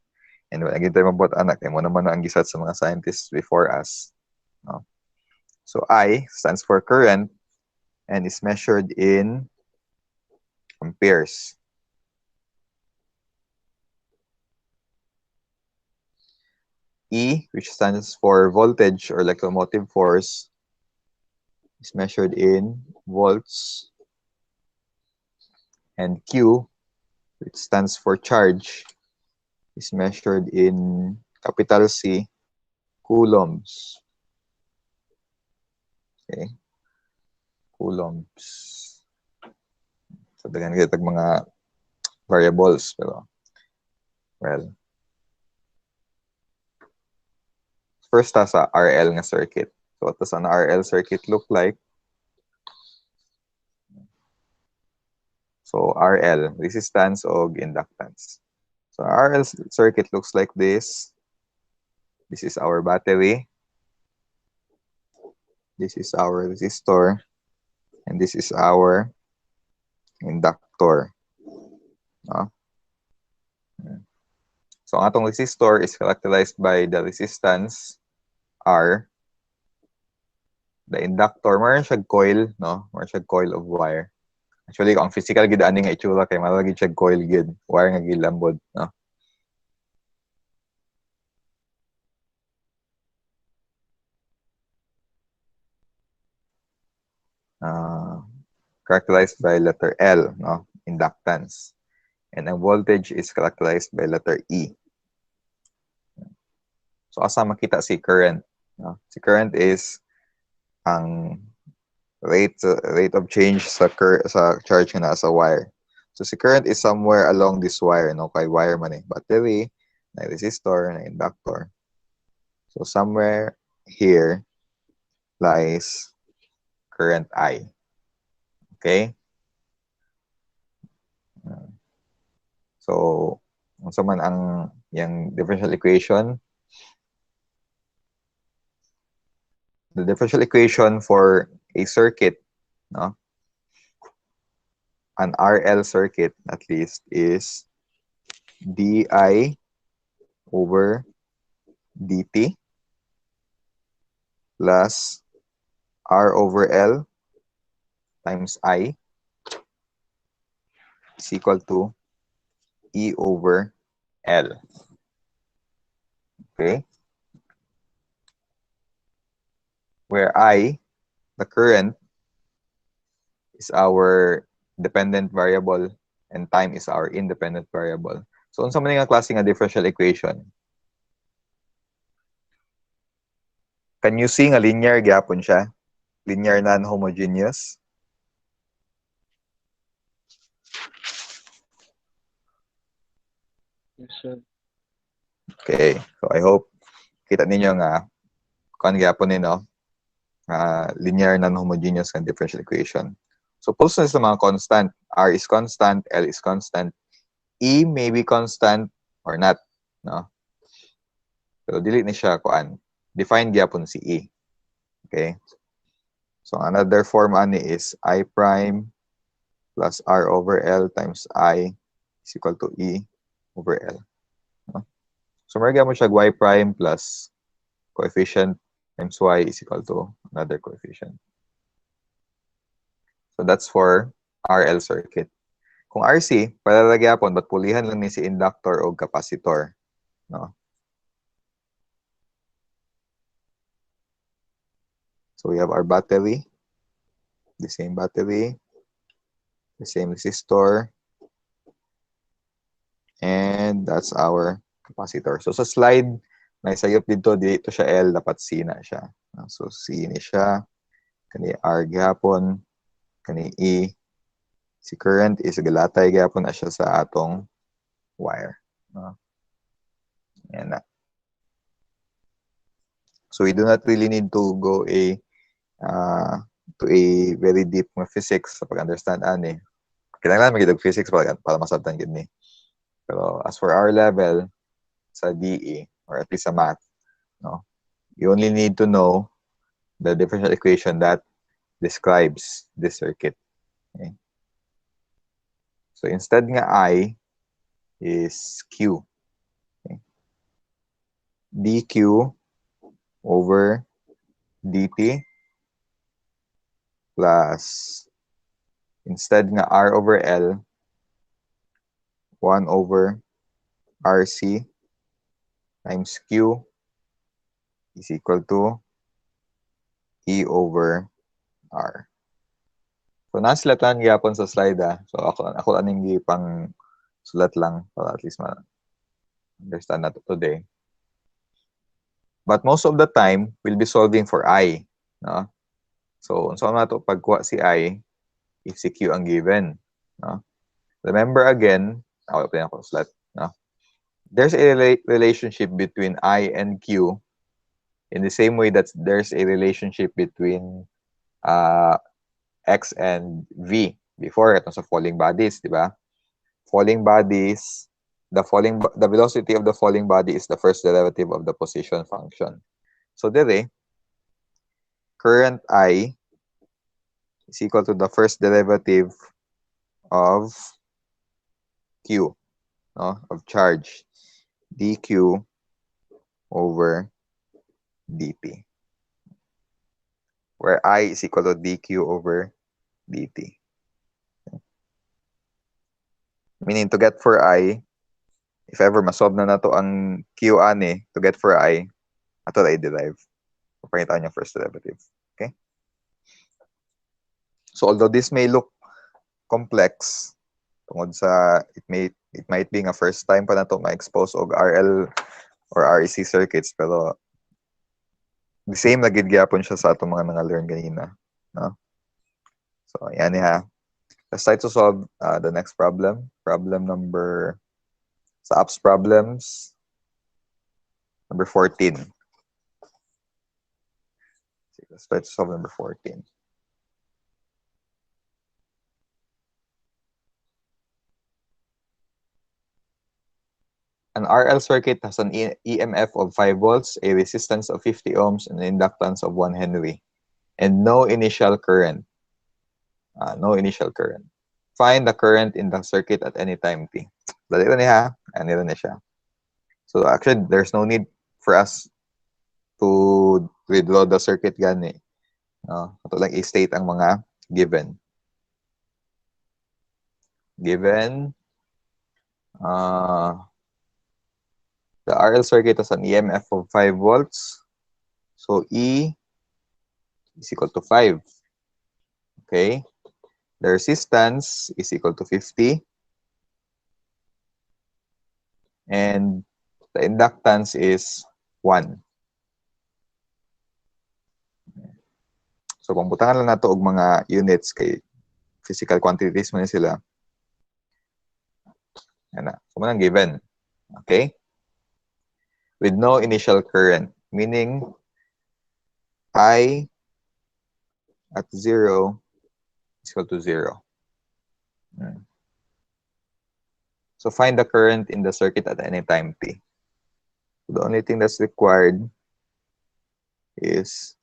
And wala gid tayo mabot anak kay mo naman ang gisat sa mga scientists before us, no? So I stands for current and is measured in amperes. E, which stands for voltage or electromotive force, is measured in volts. And Q, which stands for charge, is measured in capital C, coulombs. Okay. Coulombs. So, dagan kita mga variables. Pero, well, first sa RL nga circuit. So, what does an RL circuit look like? So, RL, resistance o inductance. So, RL circuit looks like this. This is our battery. This is our resistor. And this is our inductor. No? So, ang atong resistor is characterized by the resistance R. The inductor, mayroon siya coil, no? Mayroon siya coil of wire. Actually, ang physical gid ani nga itsura kay malagi siya coil gid, wire nga gilambod, no? Characterized by letter L, no? Inductance. And ang voltage is characterized by letter E. So, asa makita si current, no? Si current is ang rate of change sa charge nga nasa wire. So, si current is somewhere along this wire, no? Kay wire man eh. Battery, na resistor, na inductor. So, somewhere here lies current I. Okay? So, unsa man ang yung differential equation? The differential equation for a circuit, no? An RL circuit at least is DI over DT plus R over L times I is equal to E over L. Okay? Where I, the current, is our dependent variable and time is our independent variable. So, unsa man nga klase nga differential equation? Can you see nga linear gyapon siya? Linear non-homogeneous? Yes, sir. Okay. So, I hope kita ninyo nga kuan gyapon ni, no? Linear non-homogeneous nga differential equation. So, pulse sa mga constant. R is constant, L is constant. E may be constant or not, no? Pero dili ni siya kuan. Define gyapon si E. Okay? So, another form ani is I prime plus R over L times I is equal to E over L. No? So, marga mo siya Y prime plus coefficient times Y is equal to another coefficient. So, that's for RL circuit. Kung RC, palalagyan ba't pulihan lang ni si inductor o capacitor. No? So, we have our battery, the same battery, the same resistor, and that's our capacitor. So, sa slide, naisayop dito siya L, dapat C na siya. So, C ni siya, kani R gihapon, kani E. Si current is galatay gihapon na siya sa atong wire. No? Yan na. So, we do not really need to go to a very deep physics sa pag-understand ani. Kailangan magiging physics para masabtan gid ni. Pero as for our level sa DE or at least sa math, no, you only need to know the differential equation that describes this circuit. Okay? So instead nga I is Q. Okay? dQ over dt plus instead nga R over L 1 over RC times Q is equal to E over R. So nasilatan gyapon sa slide So ako aning pang sulat lang para at least ma-understand nato today. But most of the time, we'll be solving for I, no? So, unsa man nato pagkuha si I if si Q ang given, no? Remember again, open ako slot, no? There's a relationship between I and Q in the same way that there's a relationship between X and V. Before, ito sa falling bodies, di ba? Falling bodies, the velocity of the falling body is the first derivative of the position function. So, dire, current I is equal to the first derivative of Q, no? Of charge, dQ over dt, where I is equal to dQ over dt. Meaning, to get for I, if ever masolve na nato ang Q ani, to get for I, ato na i-derive. Papakita niyo first derivative. Okay? So, although this may look complex, tungod sa, it might be nga first time pa na ito ma-expose og RL or REC circuits, pero the same na gid gyapon siya sa atong mga learn ganina, no? So, yan ha. Let's try to solve the next problem. Problem number, sa apps problems, number 14. Let's try to solve number 14. An RL circuit has an EMF of 5 volts, a resistance of 50 ohms, and an inductance of 1 Henry, and no initial current. No initial current. Find the current in the circuit at any time t. Dali rin ha. Ano rin siya. So actually, there's no need for us to redraw the circuit gani. Ito lang i-state ang mga given. Given, the RL circuit has an EMF of 5 volts. So E is equal to 5. Okay? The resistance is equal to 50. And the inductance is 1. So, pambutangan lang nato og mga units kay physical quantities man sila. Yan na. So, manang given. Okay? With no initial current. Meaning, I at 0 is equal to 0. So, find the current in the circuit at any time t. So, the only thing that's required is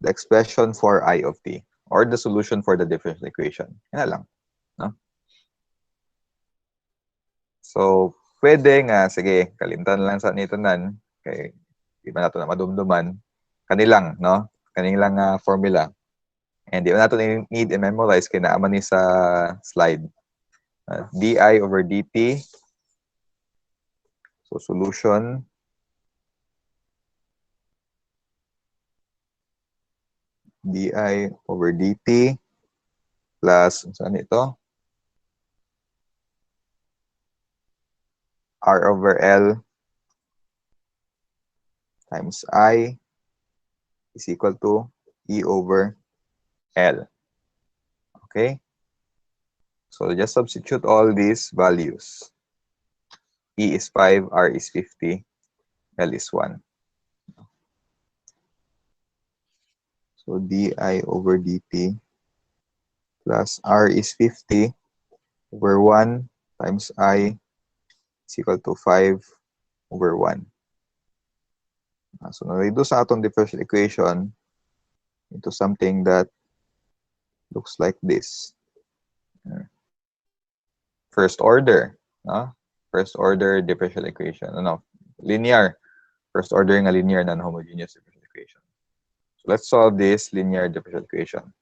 the expression for I of t, or the solution for the differential equation. Yan na lang. No? So, pwede nga, sige, kalimtan lang sa nitonan, kay di ba nato na madumduman, kanilang, no? Kanilang formula. And di ba nato need i-memorize, kaya naaman ni sa slide. Di over dt. So, solution. Di over dt plus, saan ito? R over L times I is equal to E over L. Okay? So just substitute all these values. E is 5, R is 50, L is 1. So di over dt plus R is 50 over 1 times I is equal to 5 over 1. So na-reduce sa atong differential equation into something that looks like this. First order. First order differential equation. Linear. First order nga linear non-homogeneous differential equation. So let's solve this linear differential equation.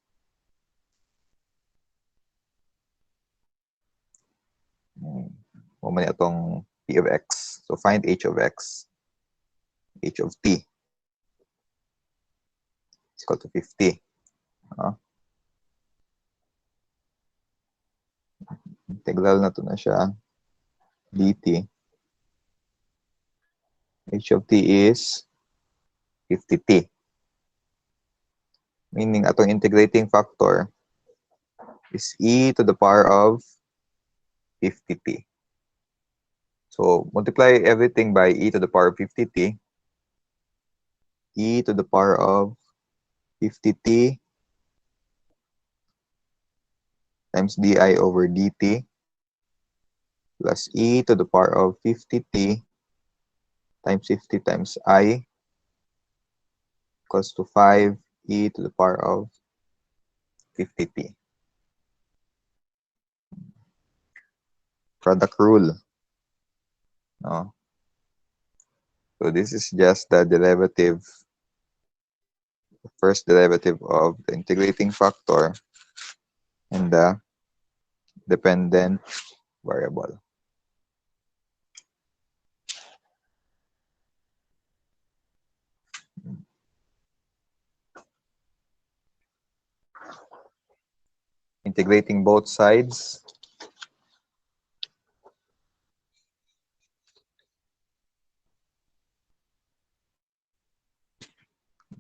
Mamaya itong p of x. So find h of x. H of t is equal to 50. Integral na ito na siya. dt. H of t is 50t. Meaning, atong integrating factor is e to the power of 50t. So, multiply everything by e to the power of 50t. E to the power of 50t times di over dt plus e to the power of 50t times 50 times I equals to 5 e to the power of 50t. Product rule. No? So this is just the derivative, the first derivative of the integrating factor and the dependent variable. Integrating both sides.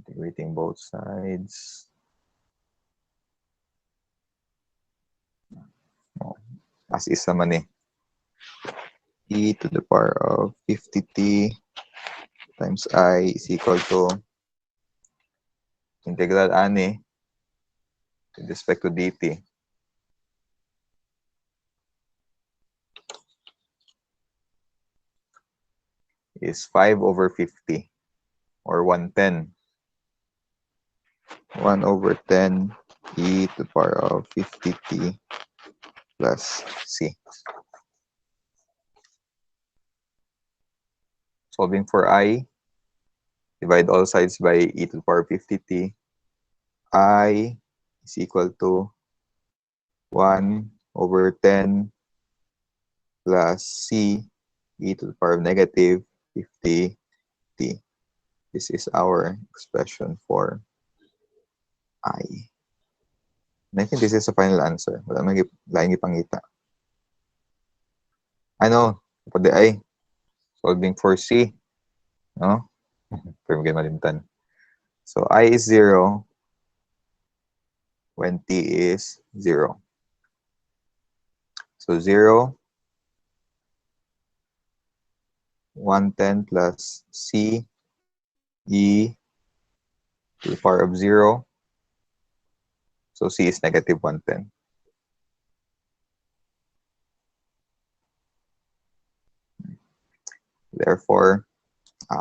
Integrating both sides. Oh, as is naman eh. E to the power of 50t times I is equal to integral ani with respect to dt. Is 5 over 50 or 110. 1 over 10 e to the power of 50t plus c. Solving for I, divide all sides by e to the power of 50t. I is equal to 1 over 10 plus c e to the power of negative 50t. This is our expression for I. And I think this is the final answer. Wala man laing ipangita. Ano? Pwede I. Solving for C. No? Pero maging malimtan. So I is 0 when t is 0. So 0, 110 plus c e to the power of 0. So c is negative 110. Therefore,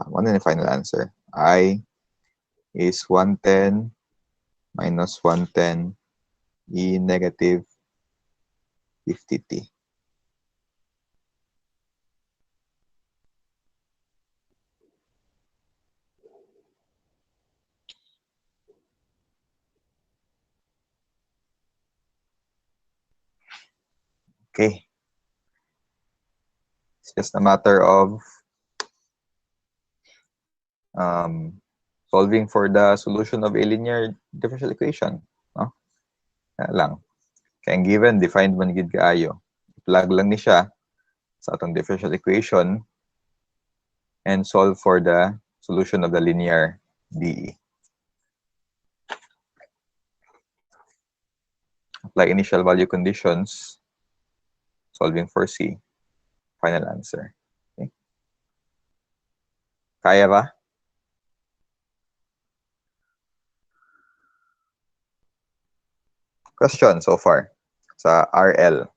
one in the final answer. I is 110 minus 110 e negative 50t. Okay. It's just a matter of solving for the solution of a linear differential equation. No? Lang. Kaya ang given, defined man gid kaayo. Plug lang ni siya sa atong differential equation and solve for the solution of the linear DE. Apply initial value conditions, solving for C. Final answer. Okay. Kaya ba? Question so far sa RL.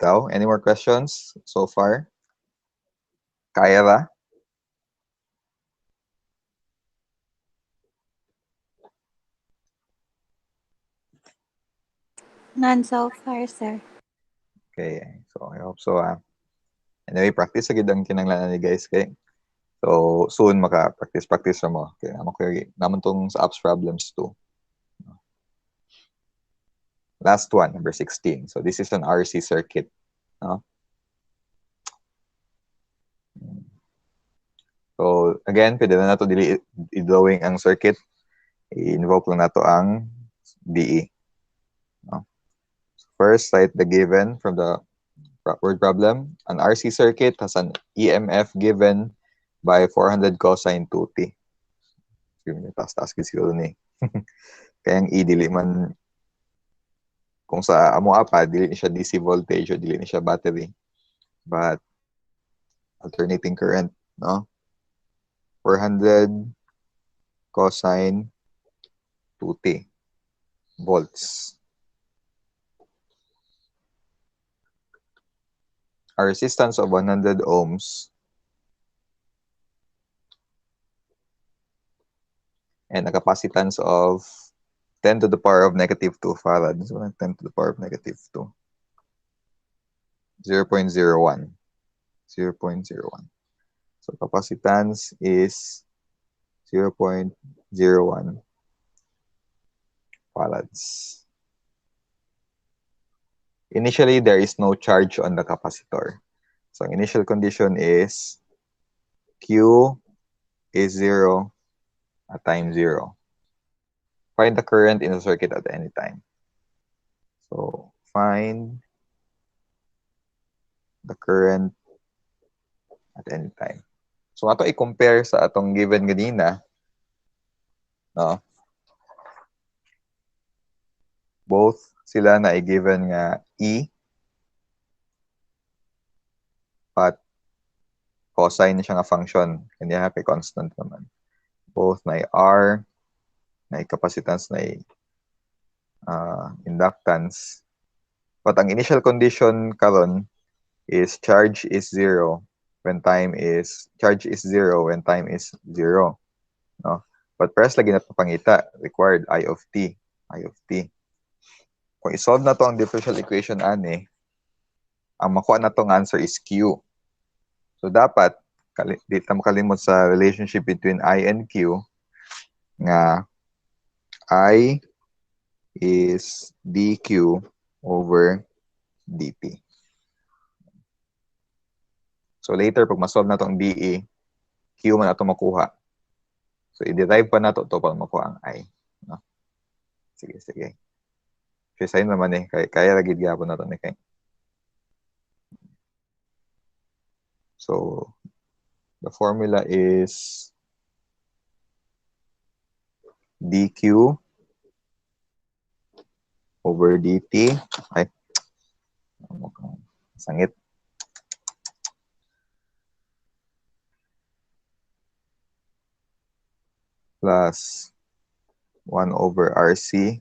Ikaw, any more questions so far? Kaya ba? None so far, sir. Okay, so I hope so. Anyway, practice agad ang kinanglanan ni guys. Okay? So, soon maka-practice na mo. Okay, naman tong sa apps problems too. Last one, number 16. So, this is an RC circuit. No? So, again, pwede na nato dili i-drawing ang circuit. I-invoke lang nato ang DE. No? First, cite the given from the word problem. An RC circuit has an EMF given by 400 cosine 2t. Taas-taas siguro ni. Kaya ang E, dili man, kung sa amo apa, dili ni siya DC voltage o dili ni siya battery. But, alternating current, no? 400 cosine 2t volts. A resistance of 100 ohms and a capacitance of 10 to the power of negative 2 farad. So, 10 to the power of negative 2. 0.01. 0.01. So, capacitance is 0.01 farads. Initially, there is no charge on the capacitor. So, initial condition is Q is 0 at time 0. Find the current in the circuit at any time. So, find the current at any time. So, ato i-compare sa atong given ganina, no? Both sila na i-given nga E, but cosine siya nga function. Kanya kay constant naman. Both na R, na capacitance, na inductance. But ang initial condition karon is charge is 0 when time is 0. No? But press lagi na papangita, required I of t. Kung isolve na to ang differential equation ani, ang makuha na tong answer is Q. So dapat di ta makalimot sa relationship between I and Q nga I is dq over dt. So later, pag masolve na itong DE, Q man ito makuha. So i-derive pa na ito para makuha ang I. No? Sige. Kasi naman eh, kaya lagi gyapon na ito ni kay. So the formula is dq over dt. Ay, sangit. Plus 1 over RC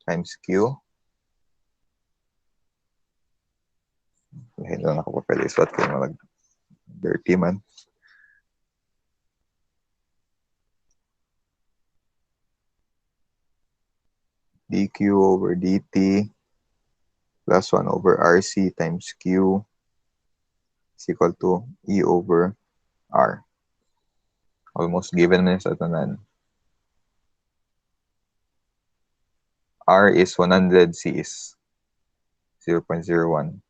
times Q. Lahin lang ako pa pwede isuat kayo malag dirty man. dq over dt plus 1 over RC times Q is equal to E over R. Almost given na sa tanan. R is 100, C is 0.01.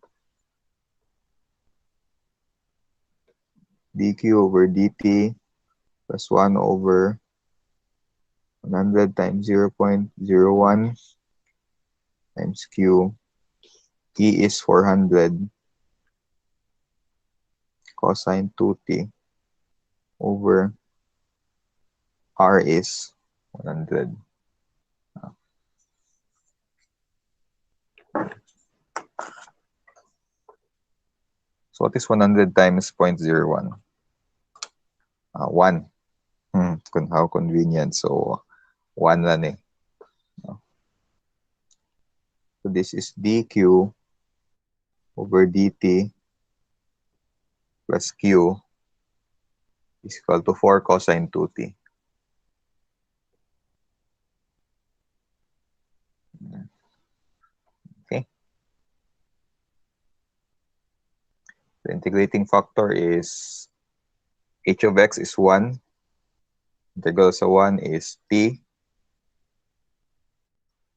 dq over dt plus 1 over 100 times 0.01 times Q. E is 400 cosine 2t over R is 100. So what is 100 times 0.01? 1. How convenient. So 1 lang eh. So this is dq over dt plus q is equal to 4 cosine 2t. Okay. The integrating factor is h of x is 1. Integral sa 1 is t.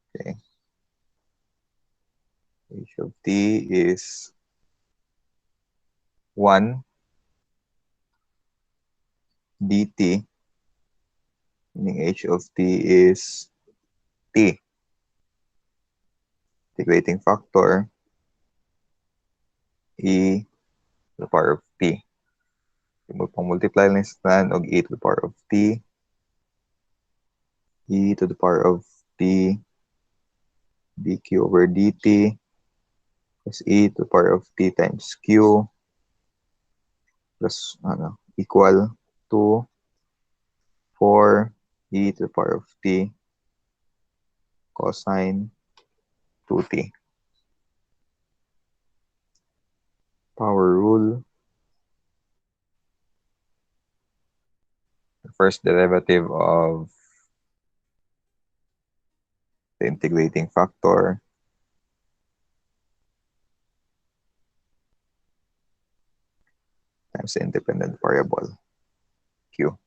Okay. H of t is 1 dt, meaning h of t is t. Integrating factor, e to the power of t. Pang-multiply lang sa tanan og e to the power of t, e to the power of t, dq over dt, plus e to the power of t times q, plus equal to 4 e to the power of t cosine 2t. Power rule. The first derivative of the integrating factor times the independent variable q.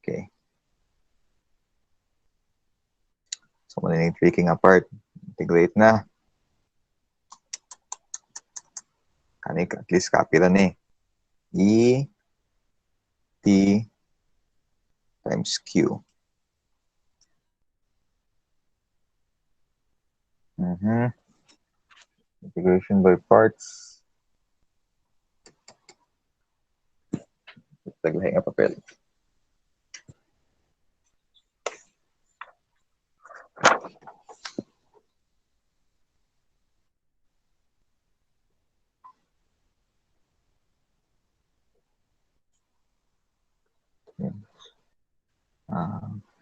Okay. So, muna yung taking apart. Integrate na. At least copy lang eh. E t times q. Integration by parts. Taglahin ang papel.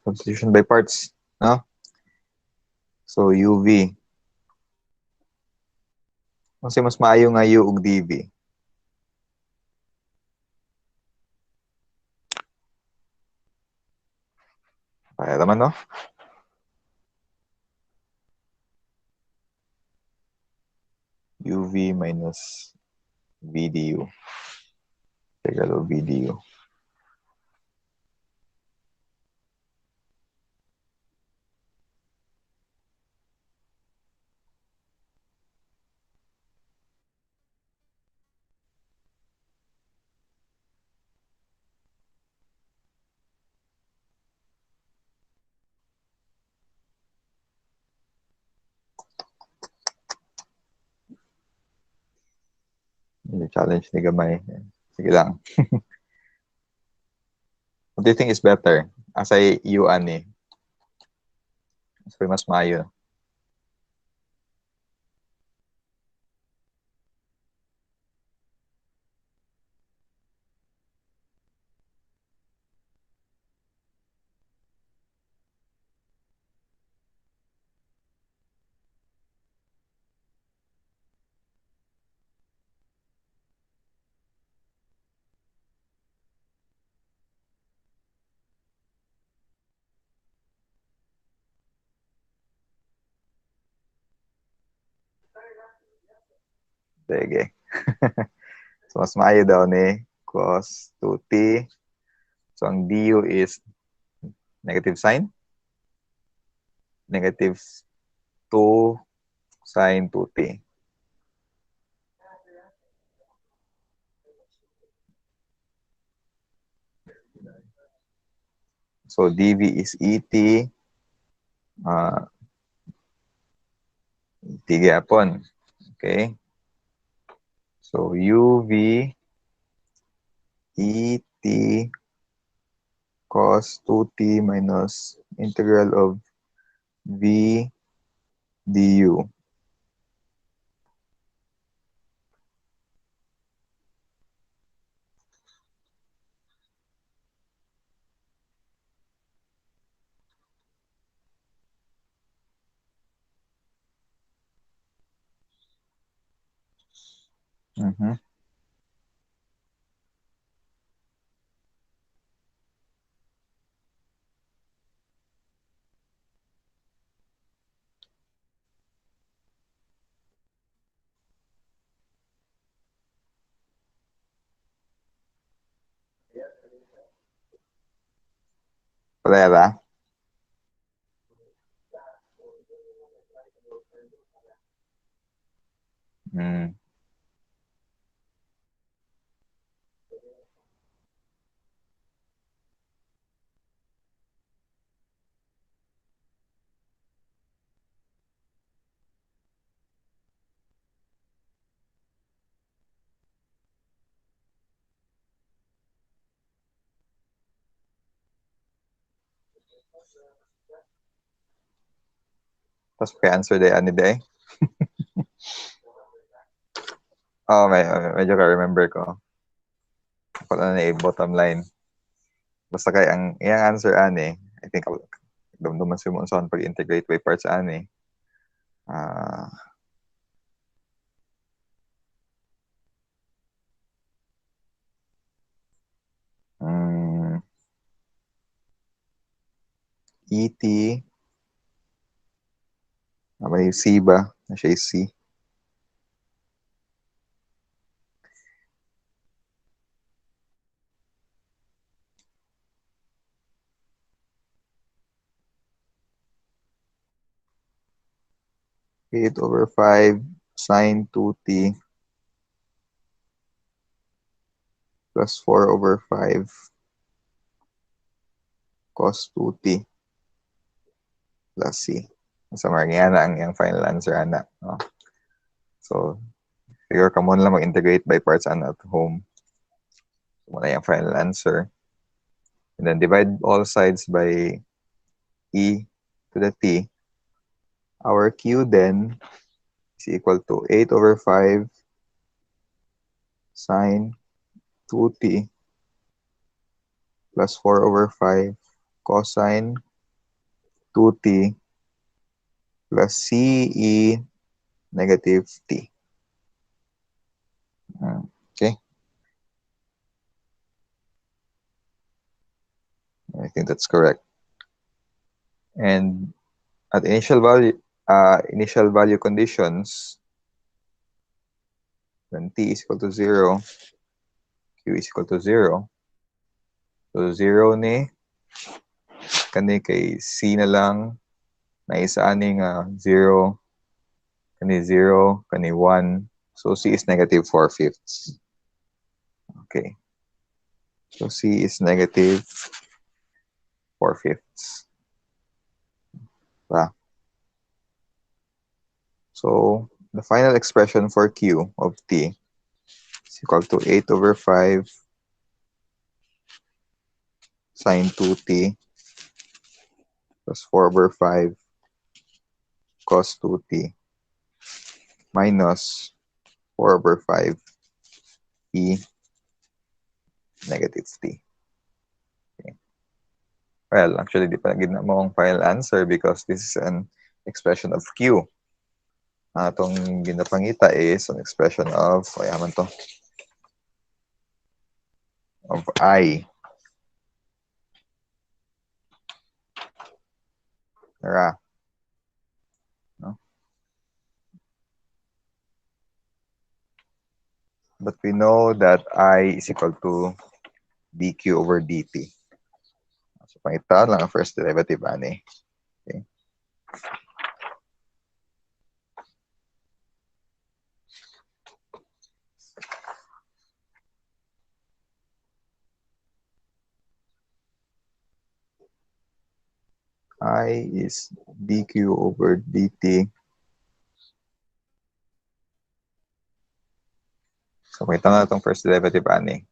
Substitution by parts. No? So, UV. Kasi mas maayo nga U ug DV. Kaya naman, no? UV minus VDU. Integral of VDU. Yung challenge ni Gamay. Sige lang. What do you think is better? Asay U ani. Mas maayo. Sige. So, mas maayo daw ni cos 2t. So, ang du is negative sign. Negative 2 sine 2t. So, dv is et. Et gyapon. Okay. So, uv et cos 2t minus integral of v du. Pala. Hmm. Tapos answer day ani day. Oh, medyo ka-remember ko. Ako na bottom line. Basta kay ang iyang answer ani, I think dumduman si mo sa pag-integrate by parts ani. ET may C ba? Na siya C. 8/5 sine 2t plus 4/5 cos 2t plus C. Sa marga na ang iyang final answer ana. No? So, figure ka muna lang mag-integrate by parts ana at home. So, muna yung final answer. And then divide all sides by e to the t. Our q then is equal to 8/5 sine 2t plus 4/5 cosine 2t plus CE negative t. Okay. I think that's correct. And at initial value conditions, when t is equal to 0, q is equal to 0. So 0 ni kani kay c na lang na isa aning 0 kani 0 kani 1. So c is negative 4/5. Okay. So c is negative 4/5. Diba? So the final expression for q of t is equal to 8/5 sine 2t plus 4/5 cos 2t minus 4/5 e negative t. Okay. Well, actually, di pa gina mo ang final answer because this is an expression of q. Itong ginapangita is an expression of, yaman to, of I. Ra. No? But we know that I is equal to dq over dt. So, pangita lang ang first derivative, ani. Okay. I is dq over dt. So, makita na itong first derivative, ani.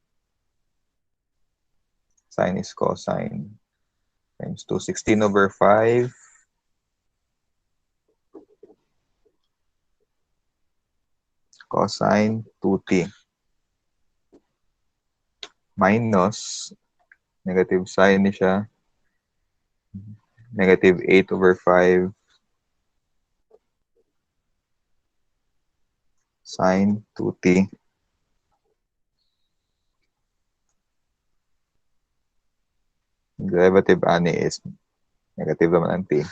Sine is cosine times 2. 16/5 cosine 2t minus negative sine ni siya negative 8/5 sine 2t derivative ani is negative naman ang t.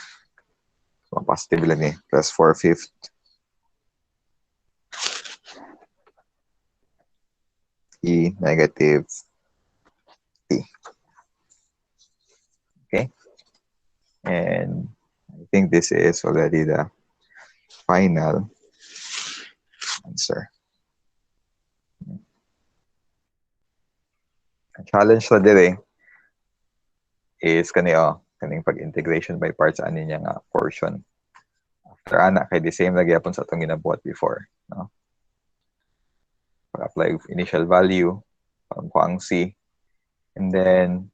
So, positive lang eh. Plus 4/5 e negative t. Okay? And I think this is already the final answer. Ang challenge na dire is kaning pag-integration by parts ani niya nga portion. After ana kay the same lagi yapon sa atong ginabuhat before, no? Pag-apply of initial value, ko ang C, and then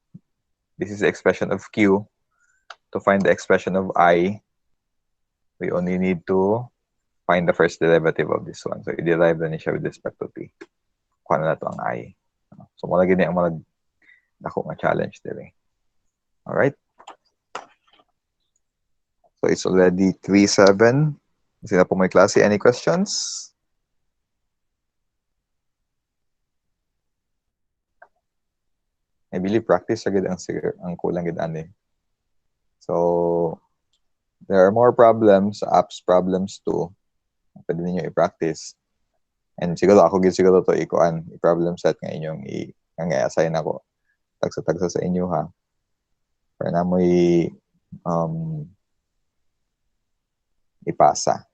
this is the expression of Q. To find the expression of I, we only need to find the first derivative of this one. So i-derive na niya with respect to T. Kuha na to ang I. So mula gini ang mga dako nga challenge dire. All right. So it's already 3:07. Sino po may klase? Any questions? I believe practice agad ang kulang gid ani. So there are more problems, apps problems too. Pwede ninyo i-practice. And siguro ako gid siguro to i-problem set nga inyong i-assign ako. Tagsa-tagsa sa inyo ha. Para na mo ipasa.